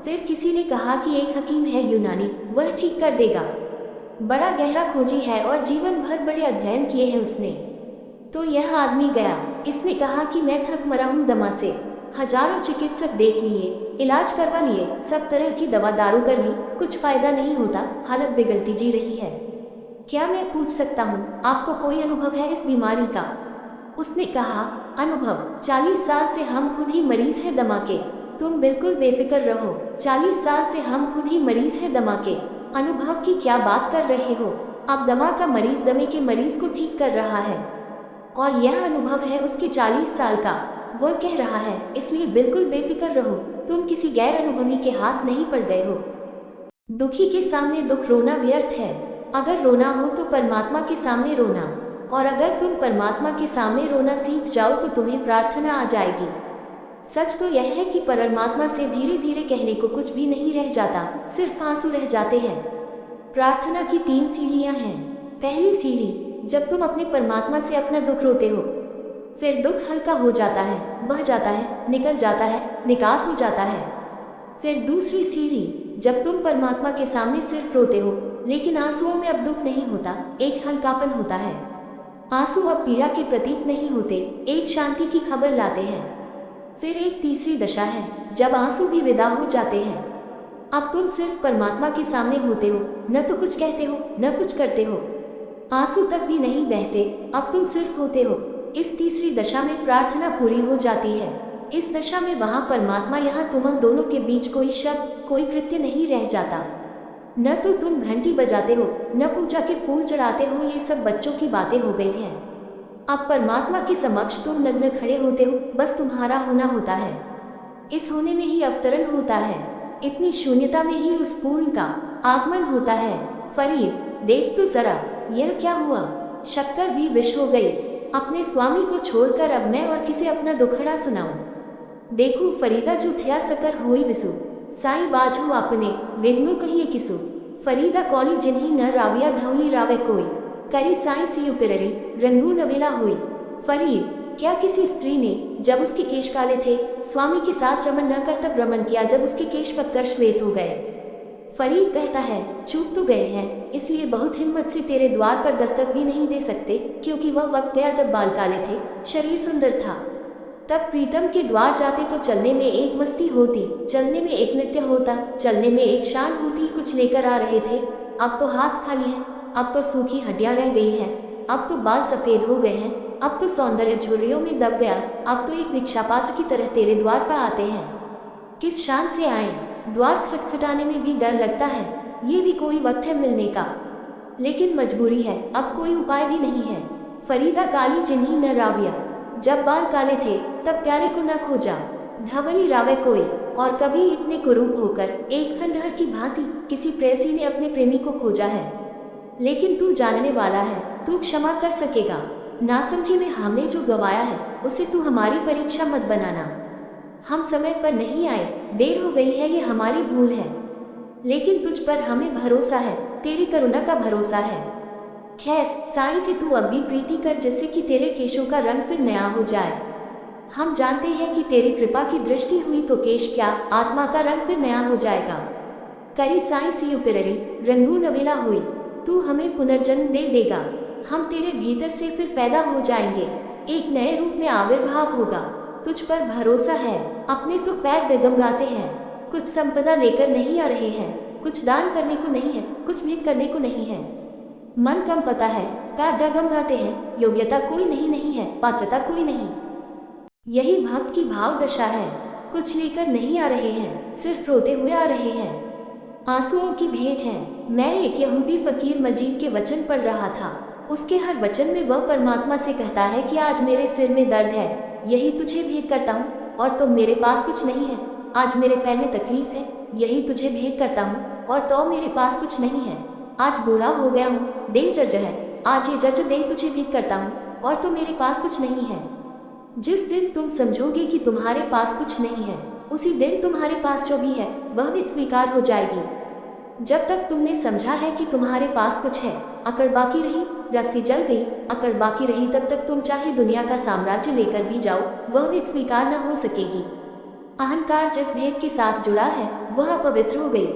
फिर किसी ने कहा कि एक हकीम है यूनानी, वह ठीक कर देगा। बड़ा गहरा खोजी है और जीवन भर बड़े अध्ययन किए हैं उसने। तो यह आदमी गया, इसने कहा कि मैं थक मरा हूँ दमा से, हजारों चिकित्सक देख लिए, इलाज करवा लिए, सब तरह की दवा दारू कर ली, कुछ फायदा नहीं होता, हालत बिगड़ती जी रही है। क्या मैं पूछ सकता हूँ, आपको कोई अनुभव है इस बीमारी का? उसने कहा, अनुभव, 40 साल से हम खुद ही मरीज हैं दमा के। तुम बिल्कुल बेफिक्र रहो, 40 साल से हम खुद ही मरीज हैं दमा के। अनुभव की क्या बात कर रहे हो? अब दमा का मरीज दमे के मरीज को ठीक कर रहा है, और यह अनुभव है उसके 40 साल का। वह कह रहा है, इसलिए बिल्कुल बेफिक्र रहो, तुम किसी गैर अनुभवी के हाथ नहीं पड़ गए हो। दुखी के सामने दुख रोना व्यर्थ है। अगर रोना हो तो परमात्मा के सामने रोना, और अगर तुम परमात्मा के सामने रोना सीख जाओ तो तुम्हें प्रार्थना आ जाएगी। सच तो यह है कि परमात्मा से धीरे धीरे कहने को कुछ भी नहीं रह जाता, सिर्फ आंसू रह जाते हैं। प्रार्थना की 3 सीढ़ियां हैं। पहली सीढ़ी, जब तुम अपने परमात्मा से अपना दुख रोते हो, फिर दुख हल्का हो जाता है, बह जाता है, निकल जाता है, निकास हो जाता है। फिर दूसरी सीढ़ी, जब तुम परमात्मा के सामने सिर्फ रोते हो, लेकिन आंसुओं में अब दुख नहीं होता, एक हल्कापन होता है। आंसू अब पीड़ा के प्रतीक नहीं होते, एक शांति की खबर लाते हैं। फिर एक तीसरी दशा है, जब आंसू भी विदा हो जाते हैं। अब तुम सिर्फ परमात्मा के सामने होते हो, न तो कुछ कहते हो, न कुछ करते हो, आंसू तक भी नहीं बहते, अब तुम सिर्फ होते हो। इस तीसरी दशा में प्रार्थना पूरी हो जाती है। इस दशा में वहाँ परमात्मा, यहाँ तुम दोनों के बीच कोई शब्द, कोई कृत्य नहीं रह जाता। न तो तुम घंटी बजाते हो, न पूजा के फूल चढ़ाते हो, ये सब बच्चों की बातें हो गई हैं। अब परमात्मा के समक्ष तुम नग्न खड़े होते हो, बस तुम्हारा होना होता है। इस होने में ही अवतरण होता है, इतनी शून्यता में ही उस पूर्ण का आगमन होता है। फरीद, देख तो जरा, यह क्या हुआ? शक्कर भी विष हो गई। अपने स्वामी को छोड़कर अब मैं और किसे अपना दुखड़ा सुनाऊं? देखो फरीदा, जो थया सकर होई विसु, साई बाजू आपने वेदनु कहिए किसु। फरीदा कौली जिन्ही न राविया धौली रावे कोई, करी साई सी उपिररी रंगू नवेला हुई। फरीद, क्या किसी स्त्री ने जब उसके केश काले थे स्वामी के साथ रमन न कर तब रमन किया जब उसके केश पतकर श्वेत हो गए? फरीद कहता है, चूक तो गए हैं, इसलिए बहुत हिम्मत से तेरे द्वार पर दस्तक भी नहीं दे सकते, क्योंकि वह वक्त गया जब बाल काले थे, शरीर सुंदर था। तब प्रीतम के द्वार जाते तो चलने में एक मस्ती होती, चलने में एक नृत्य होता, चलने में एक शान होती। कुछ लेकर आ रहे थे, अब तो हाथ खाली है, अब तो सूखी हड्डियां रह गई हैं, अब तो बाल सफेद हो गए हैं, अब तो सौंदर्य झुर्रियों में दब गया, अब तो एक भिक्षापात्र की तरह तेरे द्वार पर आते हैं। किस शान से आए? द्वार खटखटाने में भी डर लगता है, ये भी कोई वक्त है मिलने का, लेकिन मजबूरी है, अब कोई उपाय भी नहीं है। फरीदा काली जिन्हीं न राविया, जब बाल काले थे तब प्यारे को न खोजा, धवली रावे कोई। और कभी इतने कुरूप होकर एक खंडहर की भांति किसी प्रेयसी ने अपने प्रेमी को खोजा है। लेकिन तू जानने वाला है, तू क्षमा कर सकेगा। नासमझी में हमने जो गवाया है उसे तू हमारी परीक्षा मत बनाना। हम समय पर नहीं आए, देर हो गई है, ये हमारी भूल है, लेकिन तुझ पर हमें भरोसा है, तेरी करुणा का भरोसा है। खैर, साईं से तू अब भी प्रीति कर, जिससे कि तेरे केशों का रंग फिर नया हो जाए। हम जानते हैं कि तेरी कृपा की दृष्टि हुई तो केश क्या, आत्मा का रंग फिर नया हो जाएगा। करी साईं सी उपिररी रंगू नवेला हुई, तू हमें पुनर्जन्म दे देगा, हम तेरे भीतर से फिर पैदा हो जाएंगे, एक नए रूप में आविर्भाव होगा। तुझ पर भरोसा है, अपने तो पैर डगमगाते हैं, कुछ संपदा लेकर नहीं आ रहे हैं, कुछ दान करने को नहीं है, कुछ भेंट करने को नहीं है। मन कम पता है, पैर डगमगाते हैं, योग्यता कोई नहीं है, पात्रता कोई नहीं। यही भक्त की भाव दशा है, कुछ लेकर नहीं आ रहे हैं, सिर्फ रोते हुए आ रहे हैं, आंसुओं की भेंट है। मैं एक यहूदी फकीर मजीद के वचन पढ़ रहा था, उसके हर वचन में वह परमात्मा से कहता है कि आज मेरे सिर में दर्द है, यही तुझे भेंट करता हूँ, और तो मेरे पास कुछ नहीं है। आज मेरे पैर में तकलीफ है, यही तुझे भेंट करता हूँ, और तो मेरे पास कुछ नहीं है। आज बूढ़ा हो गया हूँ, देह जर्ज है, आज ये जर्ज देह तुझे भेंट करता हूँ, और तो मेरे पास कुछ नहीं है। जिस दिन तुम समझोगे कि तुम्हारे पास कुछ नहीं है, उसी दिन तुम्हारे पास जो भी है वह भी स्वीकार हो जाएगी। जब तक तुमने समझा है कि तुम्हारे पास कुछ है, अकड़ बाकी रही, रस्सी जल गई, अकड़ बाकी रही, तब तक तुम चाहे दुनिया का साम्राज्य लेकर भी जाओ, वह भी स्वीकार न हो सकेगी। अहंकार जिस भेद के साथ जुड़ा है वह अपवित्र हो गई।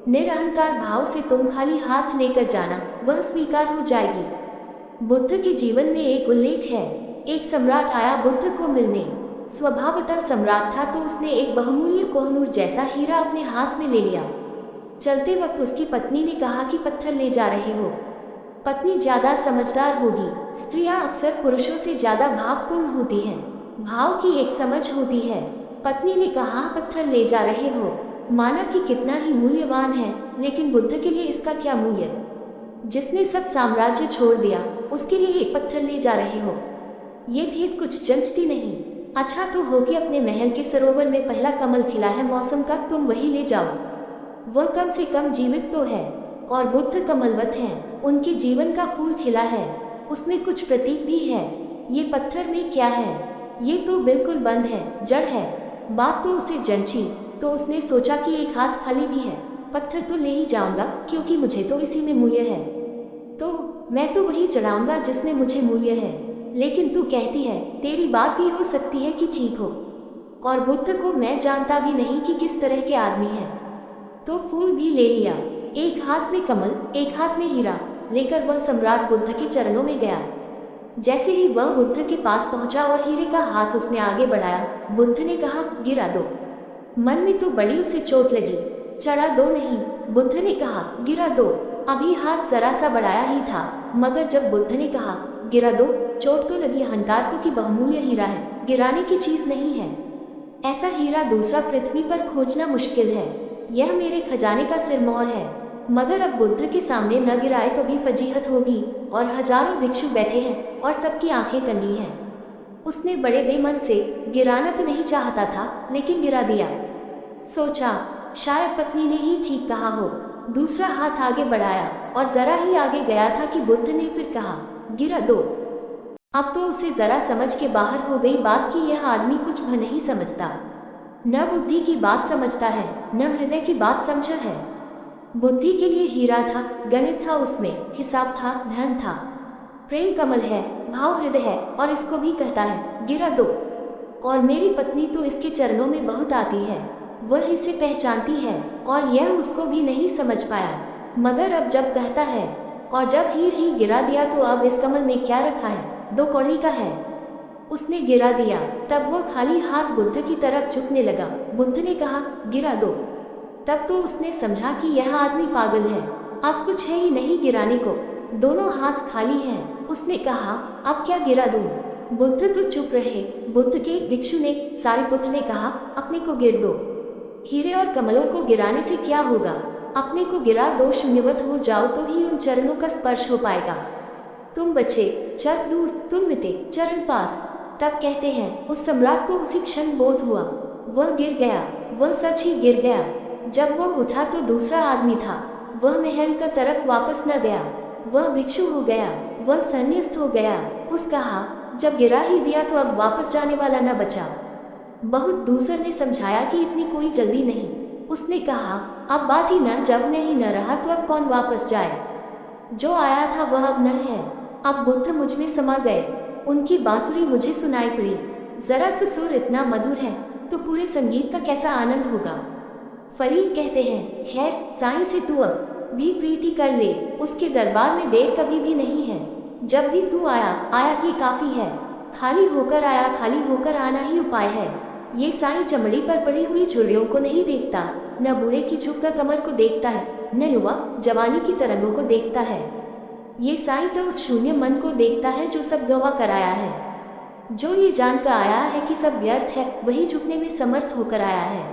निरअहंकार भाव से तुम खाली हाथ लेकर जाना, वह स्वीकार हो जाएगी। बुद्ध के जीवन में एक उल्लेख है, एक सम्राट आया बुद्ध को मिलने, स्वभावतः सम्राट था तो उसने एक बहुमूल्य कोहनूर जैसा हीरा अपने हाथ में ले लिया। चलते वक्त उसकी पत्नी ने कहा कि पत्थर ले जा रहे हो। पत्नी ज्यादा समझदार होगी, स्त्रियां अक्सर पुरुषों से ज्यादा भावपूर्ण होती हैं, भाव की एक समझ होती है। पत्नी ने कहा पत्थर ले जा रहे हो, माना कि कितना ही मूल्यवान है, लेकिन बुद्ध के लिए इसका क्या मूल्य? जिसने सब साम्राज्य छोड़ दिया, उसके लिए एक पत्थर ले जा रहे हो, ये भेद कुछ जंचती नहीं। अच्छा तो हो कि अपने महल के सरोवर में पहला कमल खिला है मौसम का, तुम वही ले जाओ, वह कम से कम जीवित तो है। और बुद्ध कमलवत हैं, उनके जीवन का फूल खिला है, उसमें कुछ प्रतीक भी है। ये पत्थर में क्या है? ये तो बिल्कुल बंद है, जड़ है। बात तो उसे जंची, तो उसने सोचा कि एक हाथ खाली भी है, पत्थर तो ले ही जाऊंगा, क्योंकि मुझे तो इसी में मूल्य है, तो मैं तो वही चढ़ाऊंगा जिसमें मुझे मूल्य है। लेकिन तू कहती है, तेरी बात भी हो सकती है कि ठीक हो, और बुद्ध को मैं जानता भी नहीं कि किस तरह के आदमी है। तो फूल भी ले लिया, एक हाथ में कमल, एक हाथ में हीरा लेकर वह सम्राट बुद्ध के चरणों में गया। जैसे ही वह बुद्ध के पास पहुंचा और हीरे का हाथ उसने आगे बढ़ाया, बुद्ध ने कहा, गिरा दो। मन में तो बड़ी उसे चोट लगी, चढ़ा दो नहीं, बुद्ध ने कहा, गिरा दो। अभी हाथ जरा सा बढ़ाया ही था, मगर जब बुद्ध ने कहा, गिरा दो, चोट तो लगी। अहंकार को कि बहुमूल्य हीरा है, गिराने की चीज नहीं है। ऐसा हीरा दूसरा पृथ्वी पर खोजना मुश्किल है, यह मेरे खजाने का सिरमौर है। मगर अब बुद्ध के सामने न गिराए तो भी फजीहत होगी, और हजारों भिक्षु बैठे हैं और सबकी आंखें टंगी हैं। उसने बड़े बेमन से, गिराना तो नहीं चाहता था, लेकिन गिरा दिया। सोचा, शायद पत्नी ने ही ठीक कहा हो। दूसरा हाथ आगे बढ़ाया और जरा ही आगे गया था कि बुद्ध ने फिर कहा, गिरा दो। अब तो उसे जरा समझ के बाहर हो गई बात कि यह आदमी कुछ भी नहीं समझता, न बुद्धि की बात समझता है, न हृदय की बात समझा है। बुद्धि के लिए हीरा था, गणित था, उसमें हिसाब था, धन था। प्रेम कमल है, भाव हृदय है और इसको भी कहता है गिरा दो। और मेरी पत्नी तो इसके चरणों में बहुत आती है, वह इसे पहचानती है और यह उसको भी नहीं समझ पाया। मगर अब जब कहता है और जब हीर ही गिरा दिया तो अब इस कमल में क्या रखा है, 2 कौड़ी का है। उसने गिरा दिया। तब वह खाली हाथ बुद्ध की तरफ झुकने लगा। बुद्ध ने कहा गिरा दो। तब तो उसने समझा कि यह आदमी पागल है, अब कुछ है ही नहीं गिराने को, दोनों हाथ खाली हैं। उसने कहा अब क्या गिरा दूं? बुद्ध तो चुप रहे। बुद्ध के भिक्षु ने सारिपुत्र ने कहा अपने को गिर दो। हीरे और कमलों को गिराने से क्या होगा, अपने को गिरा दो, शून्यवत हो जाओ तो ही उन चरणों का स्पर्श हो पाएगा। तुम बचे, चर दूर, तुम मिटे, चरण पास। तब कहते हैं उस सम्राट को उसी क्षण बोध हुआ, वह गिर गया, वह सच ही गिर गया। जब वह उठा तो दूसरा आदमी था, वह महल का तरफ वापस न गया, वह भिक्षु हो गया, वह संन्यास्त हो गया। उस कहा जब गिरा ही दिया तो अब वापस जाने वाला न बचा। बहुत दूसर ने समझाया कि इतनी कोई जल्दी नहीं। उसने कहा अब बात ही न, जब मैं ही न रहा तो अब कौन वापस जाए, जो आया था वह अब न है। अब बुद्ध मुझ में समा गए, उनकी बांसुरी मुझे सुनाई पड़ी। जरा सा सुर इतना मधुर है तो पूरे संगीत का कैसा आनंद होगा। फरीद कहते हैं खैर साईं से तू अब भी प्रीति कर ले, उसके दरबार में देर कभी भी नहीं है। जब भी तू आया, आया ही काफी है, खाली होकर आया, खाली होकर आना ही उपाय है। ये साईं चमड़ी पर पड़ी हुई झुर्रियों को नहीं देखता, न बूढ़े की झुककर कमर को देखता है, न युवा जवानी की तरंगों को देखता है। ये साईं तो उस शून्य मन को देखता है जो सब गवा कर आया है, जो ये जानकर आया है कि सब व्यर्थ है, वही झुकने में समर्थ होकर आया है।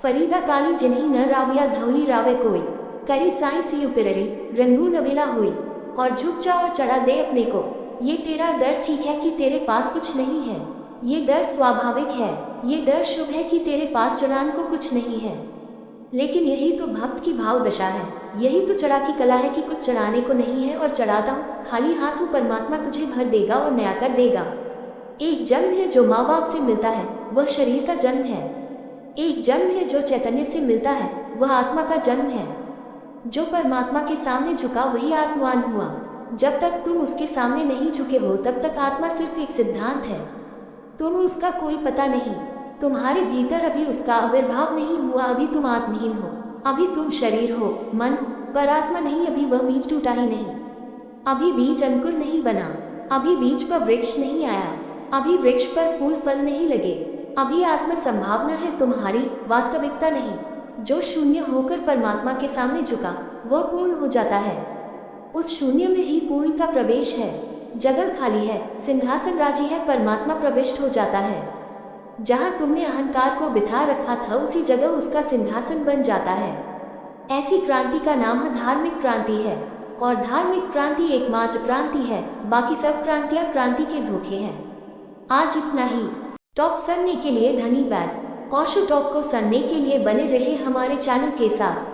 फरीदा काली जिन्हीं न राविया धौली रावे कोई, करी साईं सी उपिररी रंगू नवेला हुई। और झुक जा और चढ़ा दे अपने को, ये तेरा डर ठीक है कि तेरे पास कुछ नहीं है, ये डर स्वाभाविक है, ये डर शुभ है कि तेरे पास चढ़ाने को कुछ नहीं है। लेकिन यही तो भक्त की भाव दशा है, यही तो चढ़ा की कला है कि कुछ चढ़ाने को नहीं है और चढ़ाता हूँ, खाली हाथ हूँ, परमात्मा तुझे भर देगा और नया कर देगा। एक जन्म है जो माँ बाप से मिलता है, वह शरीर का जन्म है। एक जन्म है जो चैतन्य से मिलता है, वह आत्मा का जन्म है। जो परमात्मा के सामने झुका वही आत्मवान हुआ। जब तक तुम उसके सामने नहीं झुके हो तब तक आत्मा सिर्फ एक सिद्धांत है, तुम उसका कोई पता नहीं। तुम्हारे भीतर अभी उसका आविर्भाव नहीं हुआ, अभी तुम आत्महीन हो, अभी तुम शरीर हो, मन हो, पर आत्मा नहीं। अभी वह बीज टूटा ही नहीं, अभी बीज अंकुर नहीं बना, अभी बीज पर वृक्ष नहीं आया, अभी वृक्ष पर फूल फल नहीं लगे। अभी आत्मा संभावना है तुम्हारी, वास्तविकता नहीं। जो शून्य होकर परमात्मा के सामने झुका वह पूर्ण हो जाता है। उस शून्य में ही पूर्ण का प्रवेश है। जगह खाली है, सिंहासन राजी है, परमात्मा प्रविष्ट हो जाता है। जहाँ तुमने अहंकार को बिठा रखा था उसी जगह उसका सिंहासन बन जाता है। ऐसी क्रांति का नाम धार्मिक क्रांति है, और धार्मिक क्रांति एकमात्र क्रांति है, बाकी सब क्रांतियाँ क्रांति के धोखे हैं। आज इतना ही। टॉप सुनने के लिए धन्यवाद। ओशो टॉप को सुनने के लिए बने रहे हमारे चैनल के साथ।